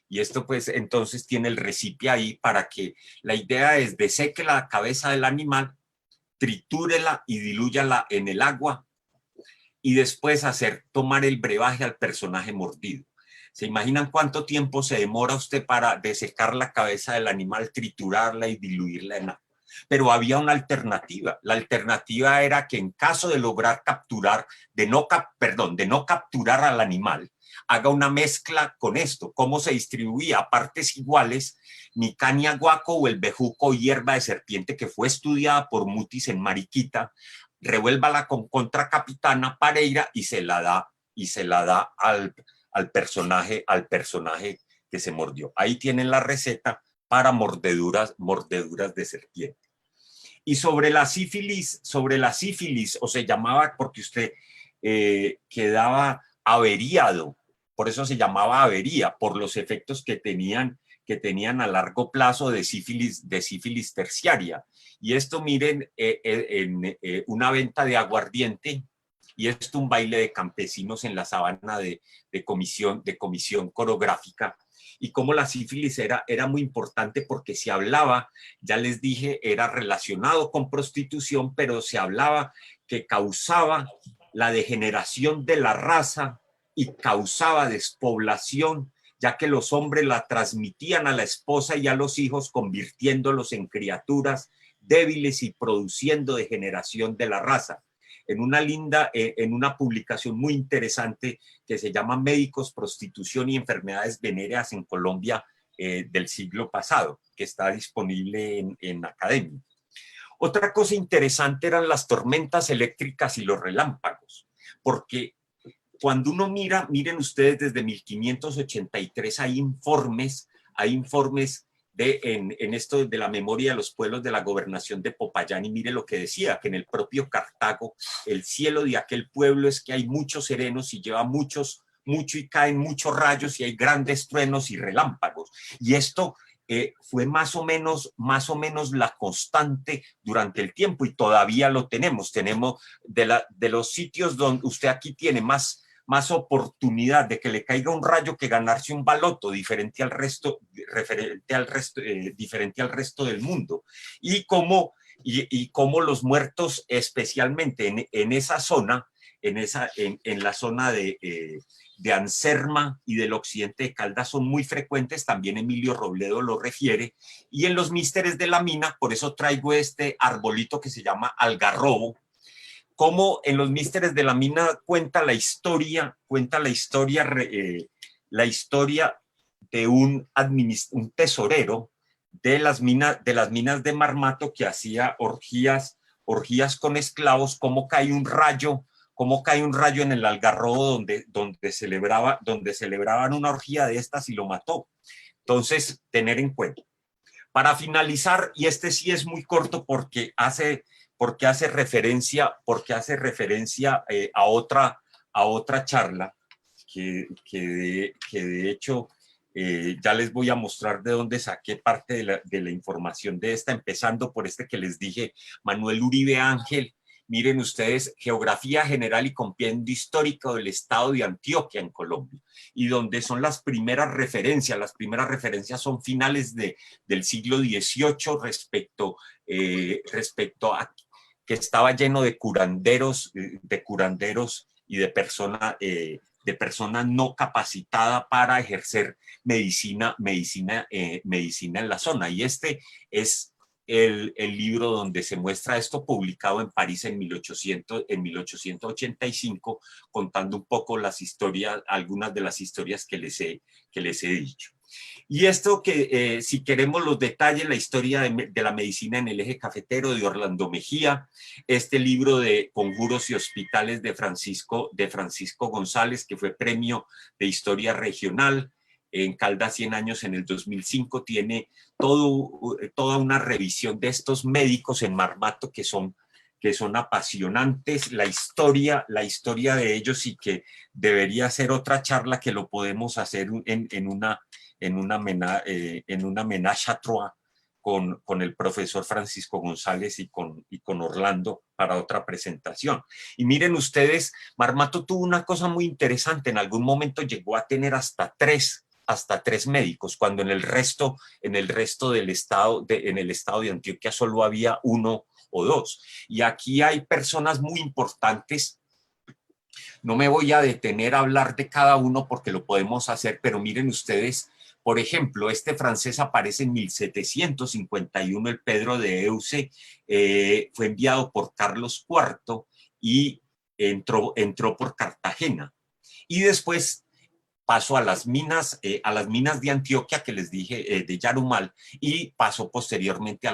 D: Y esto pues entonces tiene el recipiente ahí para que la idea es deseque la cabeza del animal, tritúrela y dilúyala en el agua y después tomar el brebaje al personaje mordido. ¿Se imaginan cuánto tiempo se demora usted para desecar la cabeza del animal, triturarla y diluirla en agua? Pero había una alternativa. La alternativa era que en caso de lograr capturar, de no capturar al animal, haga una mezcla con esto. ¿Cómo se distribuía? A partes iguales, mi caña guaco o el bejuco o hierba de serpiente que fue estudiada por Mutis en Mariquita, revuélvala con contracapitana Pareira y se la da al personaje que se mordió. Ahí tienen la receta para mordeduras de serpiente. Y sobre la sífilis, o se llamaba porque usted quedaba averiado, por eso se llamaba avería, por los efectos que tenían a largo plazo de sífilis terciaria. Y esto, miren, en una venta de aguardiente, y esto un baile de campesinos en la sabana de comisión coreográfica, y cómo la sífilis era muy importante porque se hablaba, ya les dije, era relacionado con prostitución, pero se hablaba que causaba la degeneración de la raza y causaba despoblación, ya que los hombres la transmitían a la esposa y a los hijos, convirtiéndolos en criaturas débiles y produciendo degeneración de la raza. En una publicación muy interesante que se llama Médicos, Prostitución y Enfermedades Venéreas en Colombia del siglo pasado, que está disponible en Academia. Otra cosa interesante eran las tormentas eléctricas y los relámpagos, porque cuando uno miren ustedes desde 1583 hay informes en esto de la memoria de los pueblos de la gobernación de Popayán, y mire lo que decía, que en el propio Cartago el cielo de aquel pueblo es que hay muchos serenos y lleva mucho y caen muchos rayos y hay grandes truenos y relámpagos. Y esto fue más o menos la constante durante el tiempo y todavía lo tenemos. Tenemos de los sitios donde usted aquí tiene más oportunidad de que le caiga un rayo que ganarse un baloto diferente al resto del mundo, y cómo los muertos, especialmente en esa zona, en la zona de Anserma y del occidente de Caldas, son muy frecuentes. También Emilio Robledo lo refiere, y en los Místeres de la Mina, por eso traigo este arbolito que se llama algarrobo, como en los Místeres de la Mina cuenta la historia de un tesorero de las minas de Marmato que hacía orgías con esclavos, cómo cae un rayo en el algarrobo donde celebraban una orgía de estas y lo mató. Entonces, tener en cuenta. Para finalizar, y este sí es muy corto porque hace referencia a otra charla que de hecho ya les voy a mostrar de dónde saqué parte de la información de esta, empezando por este que les dije, Manuel Uribe Ángel. Miren ustedes, Geografía General y Compendio Histórico del Estado de Antioquia en Colombia, y donde son las primeras referencias son finales del siglo XVIII respecto a que estaba lleno de curanderos y de persona no capacitada para ejercer medicina en la zona. Y este es el libro donde se muestra esto, publicado en París en 1885, contando un poco algunas de las historias que les he dicho. Y esto que, si queremos los detalles, la historia de la medicina en el eje cafetero de Orlando Mejía, este libro de Conjuros y Hospitales de Francisco González, que fue premio de historia regional en Caldas 100 años en el 2005, tiene toda una revisión de estos médicos en Marmato que son apasionantes, la historia de ellos, y que debería ser otra charla que lo podemos hacer en una menage à trois con el profesor Francisco González y con Orlando para otra presentación. Y miren ustedes, Marmato tuvo una cosa muy interesante, en algún momento llegó a tener hasta tres médicos, cuando en el resto del estado, en el estado de Antioquia solo había uno o dos. Y aquí hay personas muy importantes. No me voy a detener a hablar de cada uno porque lo podemos hacer, pero miren ustedes, por ejemplo, este francés aparece en 1751, el Pedro de Euce, fue enviado por Carlos IV y entró por Cartagena. Y después pasó a las minas de Antioquia, que les dije, de Yarumal, y pasó posteriormente a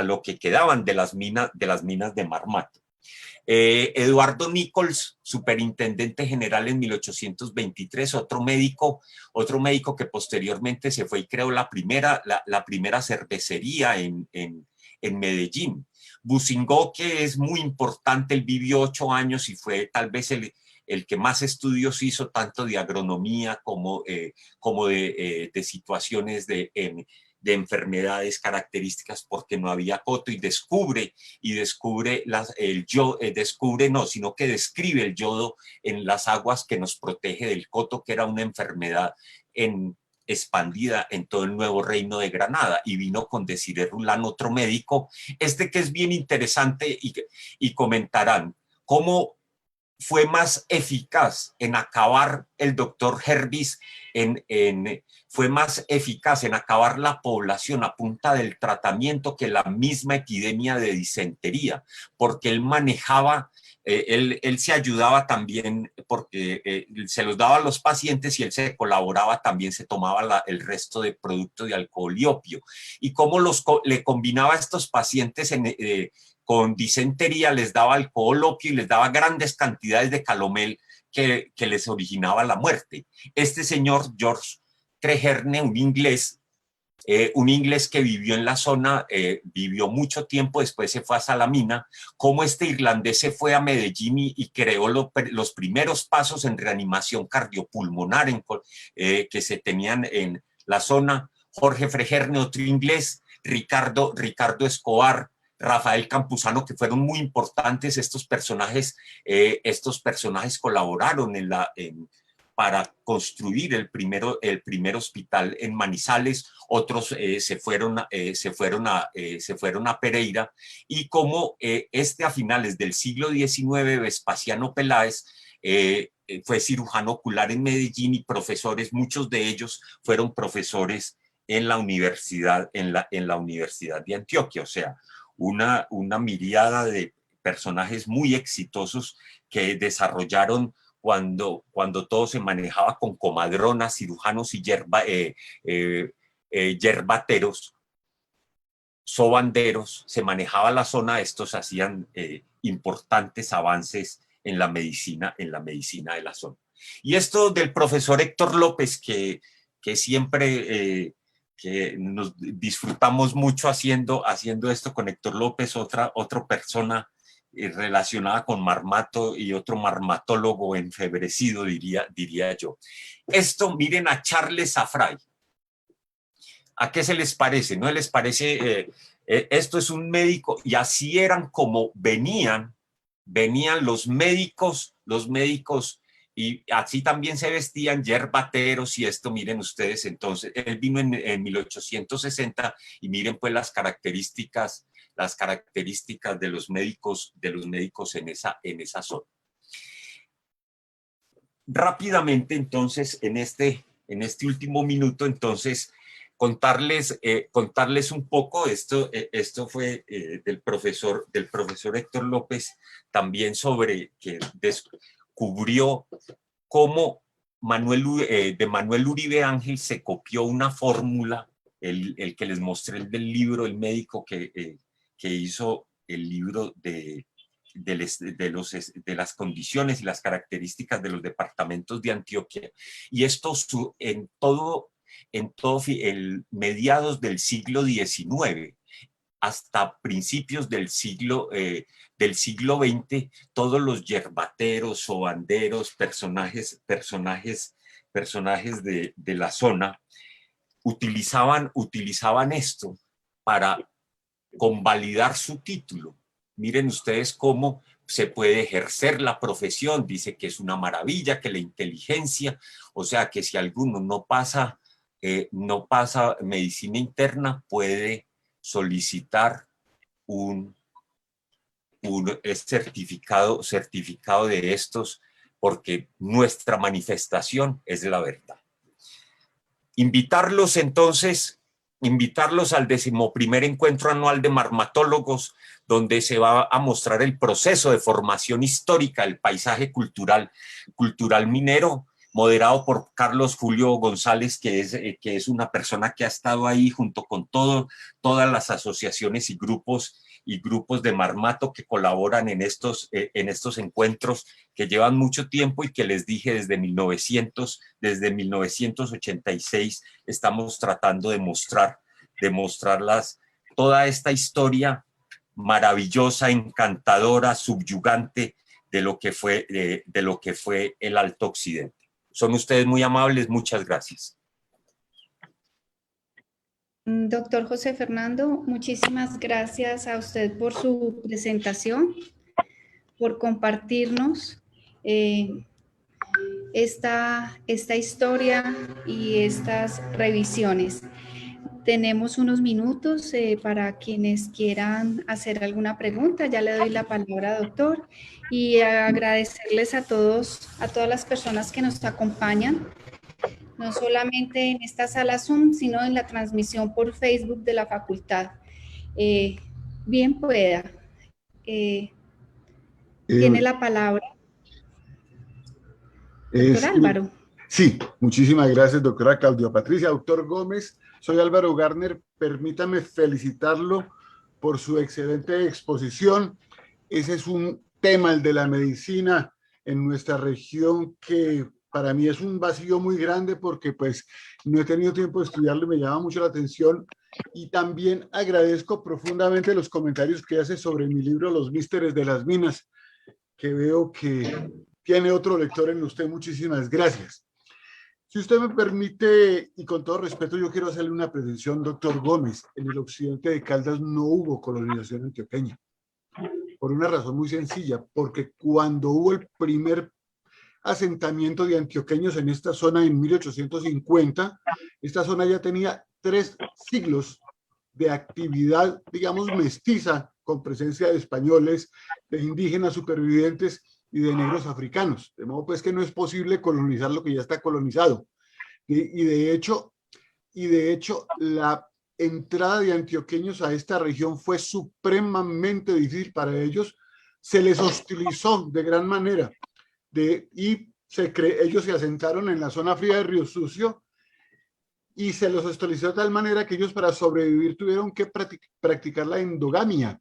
D: lo que quedaban de las minas de Marmato. Eduardo Nichols, superintendente general en 1823, otro médico que posteriormente se fue y creó la primera cervecería en Medellín. Bousingot, que es muy importante, él vivió 8 años y fue tal vez el que más estudios hizo, tanto de agronomía como de situaciones de enfermedades características, porque no había coto, y describe el yodo en las aguas que nos protege del coto, que era una enfermedad expandida en todo el nuevo reino de Granada. Y vino con Desiré Rulán, otro médico, que es bien interesante, y comentarán cómo fue más eficaz en acabar el doctor Hervis, fue más eficaz en acabar la población a punta del tratamiento que la misma epidemia de disentería, porque él manejaba, él se ayudaba también, porque se los daba a los pacientes y él se colaboraba también, se tomaba el resto de producto de alcohol y opio. Y cómo le combinaba a estos pacientes con disentería, les daba alcohol, opio, y les daba grandes cantidades de calomel que les originaba la muerte. Este señor George Treherne, un inglés que vivió en la zona, vivió mucho tiempo, después se fue a Salamina, como este irlandés se fue a Medellín y creó los primeros pasos en reanimación cardiopulmonar que se tenían en la zona. Jorge Treherne, otro inglés, Ricardo Escobar, Rafael Campuzano, que fueron muy importantes. Estos personajes colaboraron para construir el primer hospital en Manizales. Otros se fueron a Pereira, y como a finales del siglo XIX, Vespasiano Peláez fue cirujano ocular en Medellín, y profesores, muchos de ellos fueron profesores en la universidad de Antioquia. O sea, una miríada de personajes muy exitosos que desarrollaron cuando todo se manejaba con comadronas, cirujanos y yerbateros, sobanderos, se manejaba la zona. Estos hacían importantes avances en la medicina de la zona. Y esto del profesor Héctor López, que siempre que nos disfrutamos mucho haciendo esto con Héctor López, otra persona relacionada con Marmato y otro marmatólogo enfebrecido, diría yo. Esto, miren a Charles Safray. ¿A qué se les parece? ¿No les parece? Esto es un médico, y así eran como venían los médicos, y así también se vestían, yerbateros y esto. Miren ustedes, entonces, él vino en 1860, y miren pues las características de los médicos en esa zona. Rápidamente, entonces, en este último minuto, entonces, contarles un poco. Esto fue del profesor Héctor López, también sobre que descubrió cómo de Manuel Uribe Ángel se copió una fórmula, el que les mostré del libro, el médico que hizo el libro de las condiciones y las características de los departamentos de Antioquia. Y esto en mediados del siglo XIX hasta principios del siglo XX, todos los yerbateros, sobanderos, personajes de la zona utilizaban esto para convalidar su título. Miren ustedes cómo se puede ejercer la profesión. Dice que es una maravilla, que la inteligencia, o sea, que si alguno no pasa medicina interna, puede solicitar un certificado de estos, porque nuestra manifestación es la verdad. Invitarlos al 11º encuentro anual de marmatólogos, donde se va a mostrar el proceso de formación histórica del paisaje cultural minero, moderado por Carlos Julio González, que es una persona que ha estado ahí junto con todas las asociaciones y grupos de marmato que colaboran en estos encuentros, que llevan mucho tiempo y que les dije desde 1986 estamos tratando de mostrarlas, toda esta historia maravillosa, encantadora, subyugante de lo que fue el Alto Occidente. Son ustedes muy amables, muchas gracias.
C: Doctor José Fernando, muchísimas gracias a usted por su presentación, por compartirnos esta historia y estas revisiones. Tenemos unos minutos para quienes quieran hacer alguna pregunta. Ya le doy la palabra, doctor, y agradecerles a todas las personas que nos acompañan, no solamente en esta sala Zoom, sino en la transmisión por Facebook de la facultad. Bien pueda. Tiene la palabra. Doctor Álvaro.
G: Sí, muchísimas gracias, doctora Claudia Patricia. Doctor Gómez, soy Álvaro Garner. Permítame felicitarlo por su excelente exposición. Ese es un tema, el de la medicina en nuestra región, que para mí es un vacío muy grande porque pues no he tenido tiempo de estudiarlo y me llama mucho la atención. Y también agradezco profundamente los comentarios que hace sobre mi libro Los Místeres de las Minas, que veo que tiene otro lector en usted. Muchísimas gracias. Si usted me permite, y con todo respeto, yo quiero hacerle una precisión, doctor Gómez. En el occidente de Caldas no hubo colonización antioqueña, por una razón muy sencilla, porque cuando hubo el primer asentamiento de antioqueños en esta zona en 1850, esta zona ya tenía 3 siglos de actividad, digamos, mestiza, con presencia de españoles, de indígenas supervivientes y de negros africanos. De modo pues que no es posible colonizar lo que ya está colonizado. Y de hecho, la entrada de antioqueños a esta región fue supremamente difícil para ellos. Se les hostilizó de gran manera. Ellos se asentaron en la zona fría de Río Sucio y se los hostilizó de tal manera que ellos, para sobrevivir, tuvieron que practicar la endogamia.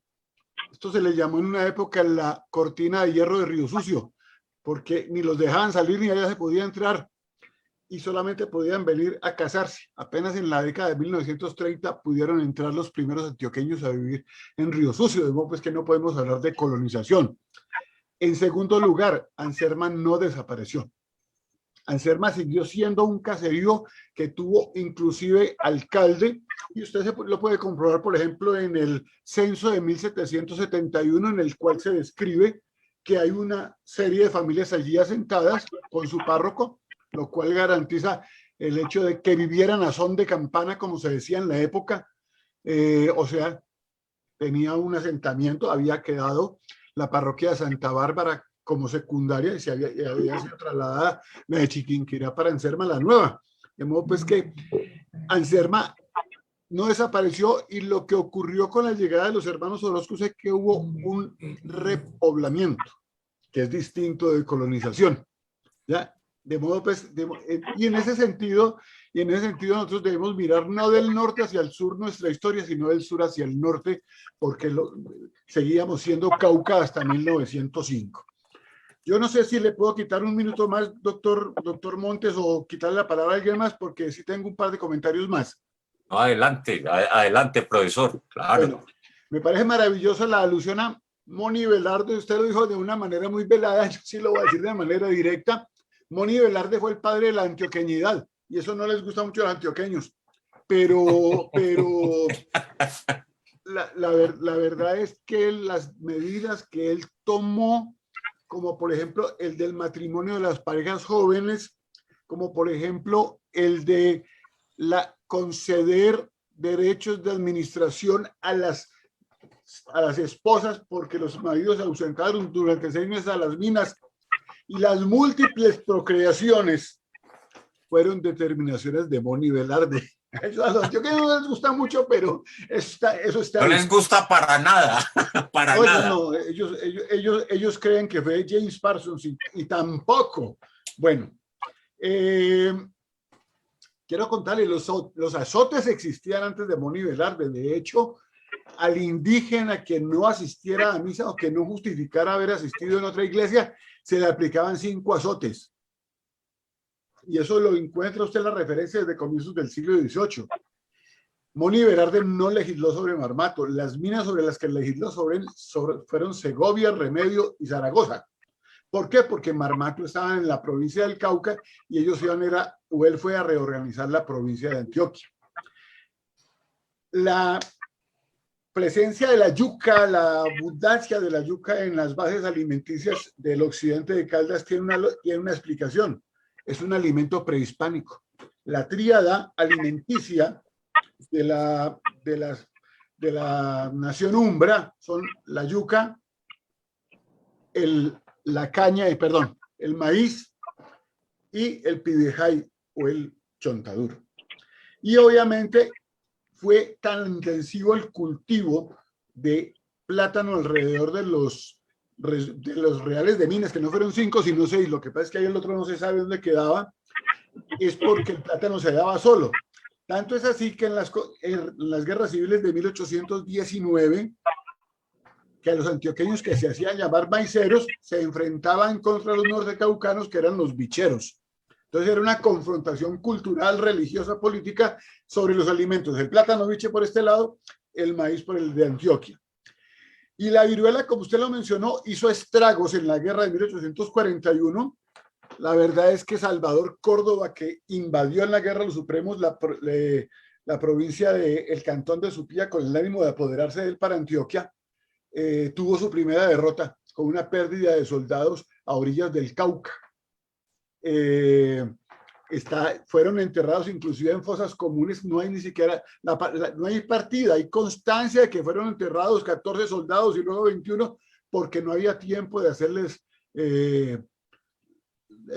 G: Esto se les llamó en una época la cortina de hierro de Río Sucio, porque ni los dejaban salir ni allá se podía entrar y solamente podían venir a casarse. Apenas en la década de 1930 pudieron entrar los primeros antioqueños a vivir en Río Sucio, de modo pues que no podemos hablar de colonización. En segundo lugar, Anserma no desapareció. Anserma siguió siendo un caserío que tuvo inclusive alcalde, y usted lo puede comprobar, por ejemplo, en el censo de 1771, en el cual se describe que hay una serie de familias allí asentadas con su párroco, lo cual garantiza el hecho de que vivieran a son de campana, como se decía en la época. O sea, tenía un asentamiento, había quedado la parroquia de Santa Bárbara como secundaria y había sido trasladada la de Chiquinquirá para Anserma la Nueva. De modo pues que Anserma no desapareció, y lo que ocurrió con la llegada de los hermanos Orozco es que hubo un repoblamiento, que es distinto de colonización, ¿ya? De modo, pues, y en ese sentido nosotros debemos mirar no del norte hacia el sur nuestra historia, sino del sur hacia el norte, porque seguíamos siendo Cauca hasta 1905. Yo no sé si le puedo quitar un minuto más, doctor Montes, o quitarle la palabra a alguien más, porque sí tengo un par de comentarios más.
D: No, adelante, adelante, profesor, claro.
G: Bueno, me parece maravillosa la alusión a Moni Velarde. Usted lo dijo de una manera muy velada, yo sí lo voy a decir de manera directa. Moni Velarde fue el padre de la antioqueñidad, y eso no les gusta mucho a los antioqueños, pero la verdad es que las medidas que él tomó, como por ejemplo el del matrimonio de las parejas jóvenes, como por ejemplo el de conceder derechos de administración a las esposas porque los maridos se ausentaron durante 6 meses a las minas, y las múltiples procreaciones fueron determinaciones de Moni Velarde. Eso a los antioqueños no les gusta mucho, pero eso está
D: no les gusta para nada, para nada.
G: No, ellos creen que fue James Parsons y tampoco. Bueno, quiero contarles, los azotes existían antes de Moni Velarde. De hecho, al indígena que no asistiera a misa o que no justificara haber asistido en otra iglesia, se le aplicaban 5 azotes. Y eso lo encuentra usted en las referencias de comienzos del siglo XVIII. Moni Velarde no legisló sobre Marmato. Las minas sobre las que legisló fueron Segovia, Remedio y Zaragoza. ¿Por qué? Porque Marmato estaba en la provincia del Cauca y él fue a reorganizar la provincia de Antioquia. La presencia de la yuca, la abundancia de la yuca en las bases alimenticias del occidente de Caldas tiene una explicación. Es un alimento prehispánico. La tríada alimenticia de la nación umbra son la yuca, el maíz y el pidejay o el chontaduro. Y obviamente fue tan intensivo el cultivo de plátano alrededor de los reales de minas, que no fueron 5 sino 6. Lo que pasa es que ahí el otro no se sabe dónde quedaba, es porque el plátano se daba solo. Tanto es así que en las guerras civiles de 1819, que a los antioqueños que se hacían llamar maiceros se enfrentaban contra los nordecaucanos, que eran los bicheros. Entonces era una confrontación cultural, religiosa, política sobre los alimentos. El plátano biche por este lado, el maíz por el de Antioquia. Y la viruela, como usted lo mencionó, hizo estragos en la guerra de 1841. La verdad es que Salvador Córdoba, que invadió en la guerra de los Supremos la provincia del Cantón de Supía con el ánimo de apoderarse de él para Antioquia, tuvo su primera derrota con una pérdida de soldados a orillas del Cauca. Fueron enterrados inclusive en fosas comunes. No hay ni siquiera no hay partida, hay constancia de que fueron enterrados 14 soldados y luego 21 porque no había tiempo de hacerles el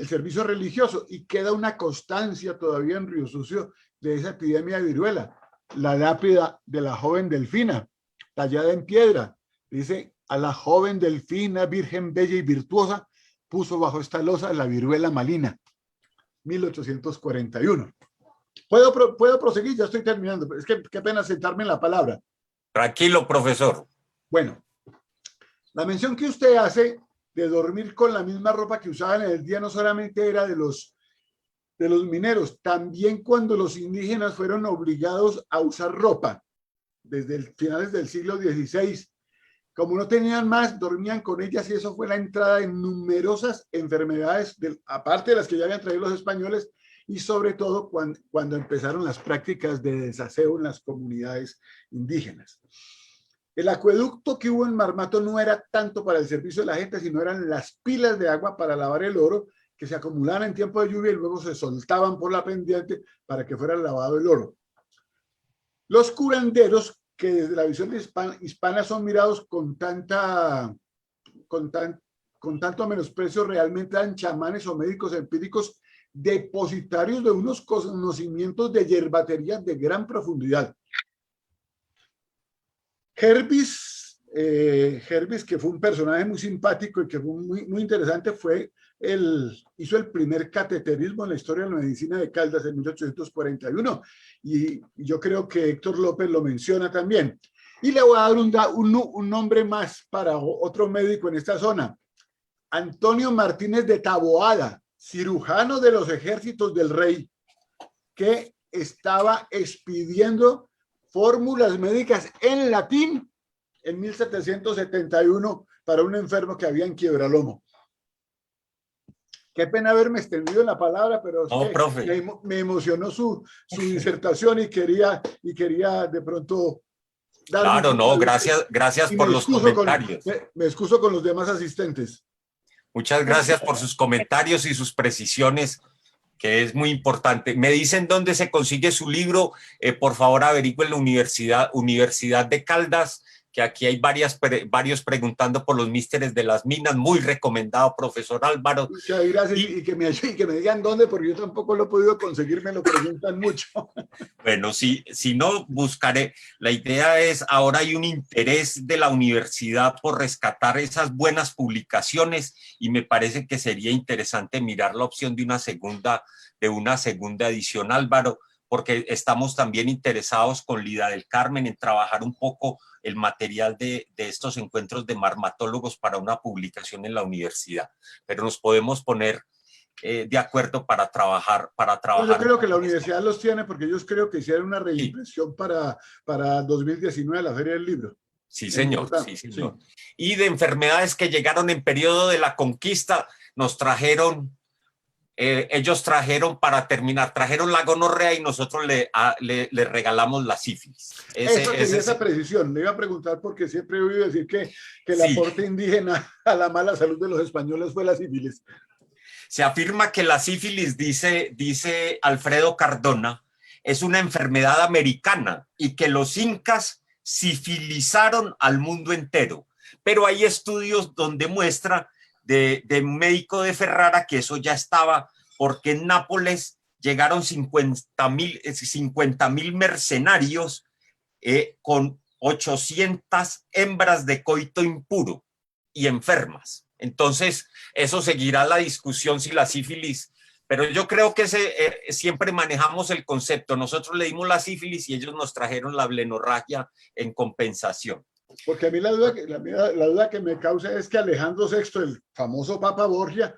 G: servicio religioso, y queda una constancia todavía en Río Sucio de esa epidemia de viruela. La lápida de la joven Delfina, tallada en piedra, dice: a la joven Delfina, virgen bella y virtuosa, puso bajo esta losa la viruela maligna. 1841. ¿Puedo proseguir? Ya estoy terminando. Es que qué pena sentarme en la palabra.
D: Tranquilo, profesor.
G: Bueno, la mención que usted hace de dormir con la misma ropa que usaban en el día no solamente era de los mineros, también cuando los indígenas fueron obligados a usar ropa desde finales del siglo XVI. Como no tenían más, dormían con ellas, y eso fue la entrada en numerosas enfermedades, aparte de las que ya habían traído los españoles, y sobre todo cuando empezaron las prácticas de desaseo en las comunidades indígenas. El acueducto que hubo en Marmato no era tanto para el servicio de la gente, sino eran las pilas de agua para lavar el oro, que se acumulaban en tiempo de lluvia y luego se soltaban por la pendiente para que fuera lavado el oro. Los curanderos, que desde la visión hispana son mirados con tanto menosprecio, realmente eran chamanes o médicos empíricos depositarios de unos conocimientos de yerbatería de gran profundidad. Herbis, que fue un personaje muy simpático y que fue muy interesante, fue hizo el primer cateterismo en la historia de la medicina de Caldas en 1841 y yo creo que Héctor López lo menciona también. Y le voy a dar un nombre más para otro médico en esta zona. Antonio Martínez de Taboada, cirujano de los ejércitos del rey, que estaba expidiendo fórmulas médicas en latín en 1771 para un enfermo que había en Quiebralomo. Qué pena haberme extendido en la palabra, pero es que
D: profe.
G: me emocionó su disertación y quería de pronto dar
D: Claro, no, gracias por los comentarios.
G: Me excuso con los demás asistentes.
D: Muchas gracias por sus comentarios y sus precisiones, que es muy importante. Me dicen dónde se consigue su libro. Por favor, averigüen la Universidad de Caldas, que aquí hay varios preguntando por los místeres de las minas. Muy recomendado, profesor Álvaro.
G: Muchas gracias y que me digan dónde, porque yo tampoco lo he podido conseguir, me lo preguntan mucho.
D: Bueno, si no, buscaré. La idea es, ahora hay un interés de la universidad por rescatar esas buenas publicaciones y me parece que sería interesante mirar la opción de una segunda edición, Álvaro, porque estamos también interesados con Lida del Carmen en trabajar un poco el material de estos encuentros de marmatólogos para una publicación en la universidad. Pero nos podemos poner de acuerdo para trabajar.
G: Yo creo que la universidad los tiene porque ellos creo que hicieron una reimpresión para 2019 de la Feria del Libro.
D: Sí, señor. Sí, señor. Sí. Y de enfermedades que llegaron en periodo de la conquista, nos trajeron, ellos trajeron para terminar, trajeron la gonorrea y nosotros le regalamos la sífilis.
G: Esa precisión, le iba a preguntar porque siempre he oído decir que el aporte indígena a la mala salud de los españoles fue la sífilis.
D: Se afirma que la sífilis, dice Alfredo Cardona, es una enfermedad americana y que los incas sifilizaron al mundo entero. Pero hay estudios donde muestra de un médico de Ferrara que eso ya estaba, porque en Nápoles llegaron 50,000 mercenarios con 800 hembras de coito impuro y enfermas. Entonces, eso seguirá la discusión si la sífilis, pero yo creo que siempre manejamos el concepto. Nosotros le dimos la sífilis y ellos nos trajeron la blenorragia en compensación.
G: Porque a mí la duda que me causa es que Alejandro VI, el famoso Papa Borgia,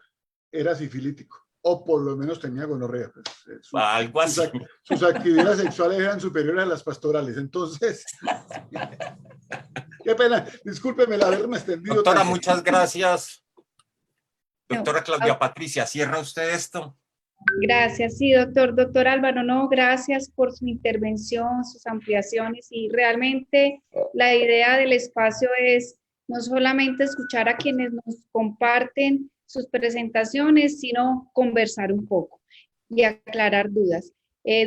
G: era sifilítico, o por lo menos tenía gonorrea. Pues,
D: algo así.
G: Sus actividades sexuales eran superiores a las pastorales. Entonces, qué pena, discúlpeme el haberme extendido.
D: Doctora, tanto. Muchas gracias. Doctora Claudia Patricia, ¿cierra usted esto?
H: Gracias, sí, doctor. Doctor Álvaro, no, gracias por su intervención, sus ampliaciones y realmente la idea del espacio es no solamente escuchar a quienes nos comparten sus presentaciones, sino conversar un poco y aclarar dudas.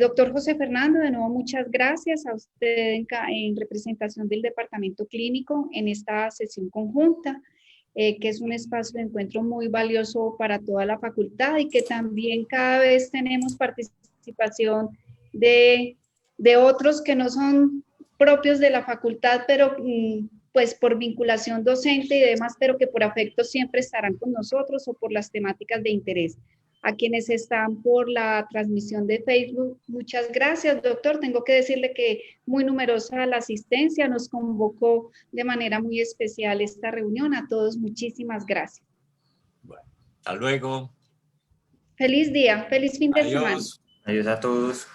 H: Doctor José Fernando, de nuevo muchas gracias a usted en representación del Departamento Clínico en esta sesión conjunta. Que es un espacio de encuentro muy valioso para toda la facultad y que también cada vez tenemos participación de otros que no son propios de la facultad, pero pues por vinculación docente y demás, pero que por afecto siempre estarán con nosotros o por las temáticas de interés. A quienes están por la transmisión de Facebook, muchas gracias, doctor. Tengo que decirle que muy numerosa la asistencia, nos convocó de manera muy especial esta reunión. A todos, muchísimas gracias.
D: Bueno, hasta luego.
H: Feliz día, feliz fin de semana.
I: Adiós a todos.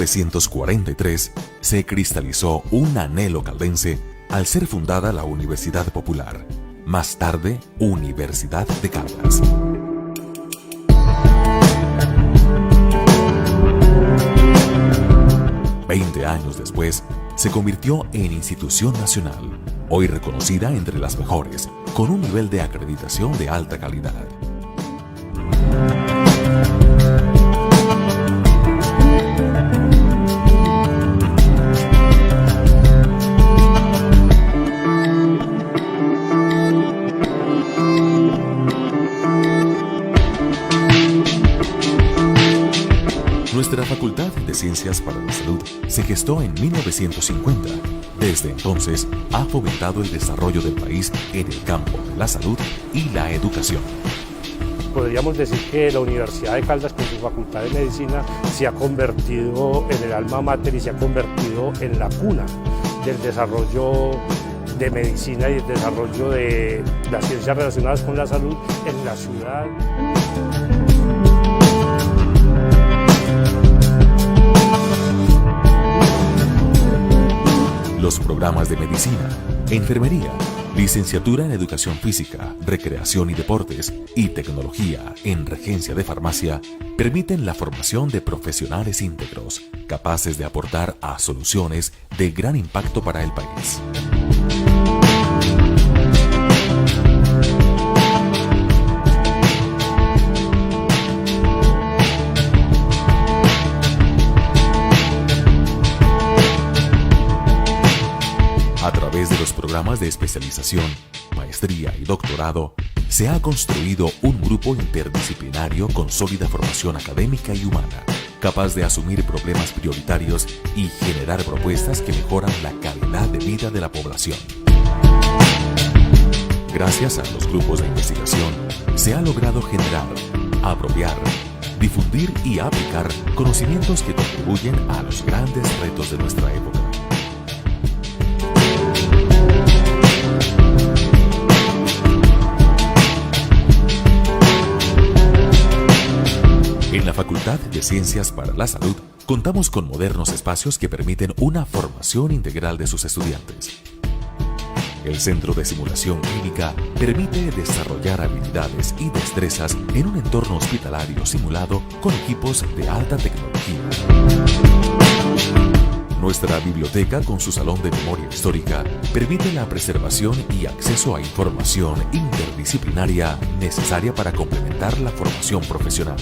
A: 1943 se cristalizó un anhelo caldense al ser fundada la Universidad Popular, más tarde Universidad de Caldas. Veinte años después, se convirtió en institución nacional, hoy reconocida entre las mejores, con un nivel de acreditación de alta calidad. Nuestra Facultad de Ciencias para la Salud se gestó en 1950. Desde entonces, ha fomentado el desarrollo del país en el campo de la salud y la educación.
B: Podríamos decir que la Universidad de Caldas, con su Facultad de Medicina, se ha convertido en el alma mater y se ha convertido en la cuna del desarrollo de medicina y el desarrollo de las ciencias relacionadas con la salud en la ciudad.
A: Los programas de medicina, enfermería, licenciatura en educación física, recreación y deportes y tecnología en regencia de farmacia permiten la formación de profesionales íntegros, capaces de aportar a soluciones de gran impacto para el país. A través de los programas de especialización, maestría y doctorado, se ha construido un grupo interdisciplinario con sólida formación académica y humana, capaz de asumir problemas prioritarios y generar propuestas que mejoran la calidad de vida de la población. Gracias a los grupos de investigación, se ha logrado generar, apropiar, difundir y aplicar conocimientos que contribuyen a los grandes retos de nuestra época. En la Facultad de Ciencias para la Salud contamos con modernos espacios que permiten una formación integral de sus estudiantes. El Centro de Simulación Clínica permite desarrollar habilidades y destrezas en un entorno hospitalario simulado con equipos de alta tecnología. Nuestra biblioteca, con su salón de memoria histórica, permite la preservación y acceso a información interdisciplinaria necesaria para complementar la formación profesional.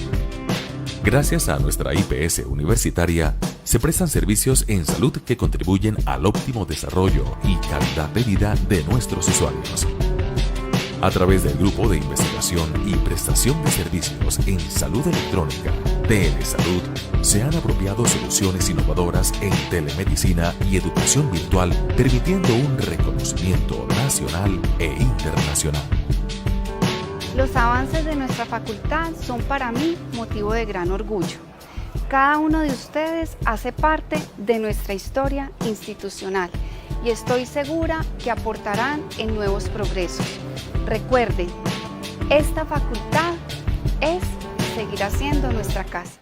A: Gracias a nuestra IPS universitaria, se prestan servicios en salud que contribuyen al óptimo desarrollo y calidad de vida de nuestros usuarios. A través del Grupo de Investigación y Prestación de Servicios en Salud Electrónica, Telesalud, se han apropiado soluciones innovadoras en telemedicina y educación virtual, permitiendo un reconocimiento nacional e internacional.
C: Los avances de nuestra facultad son para mí motivo de gran orgullo. Cada uno de ustedes hace parte de nuestra historia institucional y estoy segura que aportarán en nuevos progresos. Recuerden, esta facultad es y seguirá siendo nuestra casa.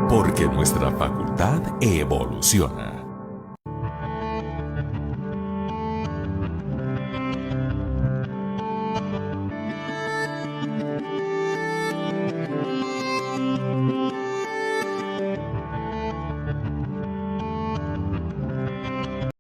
A: Porque nuestra facultad evoluciona.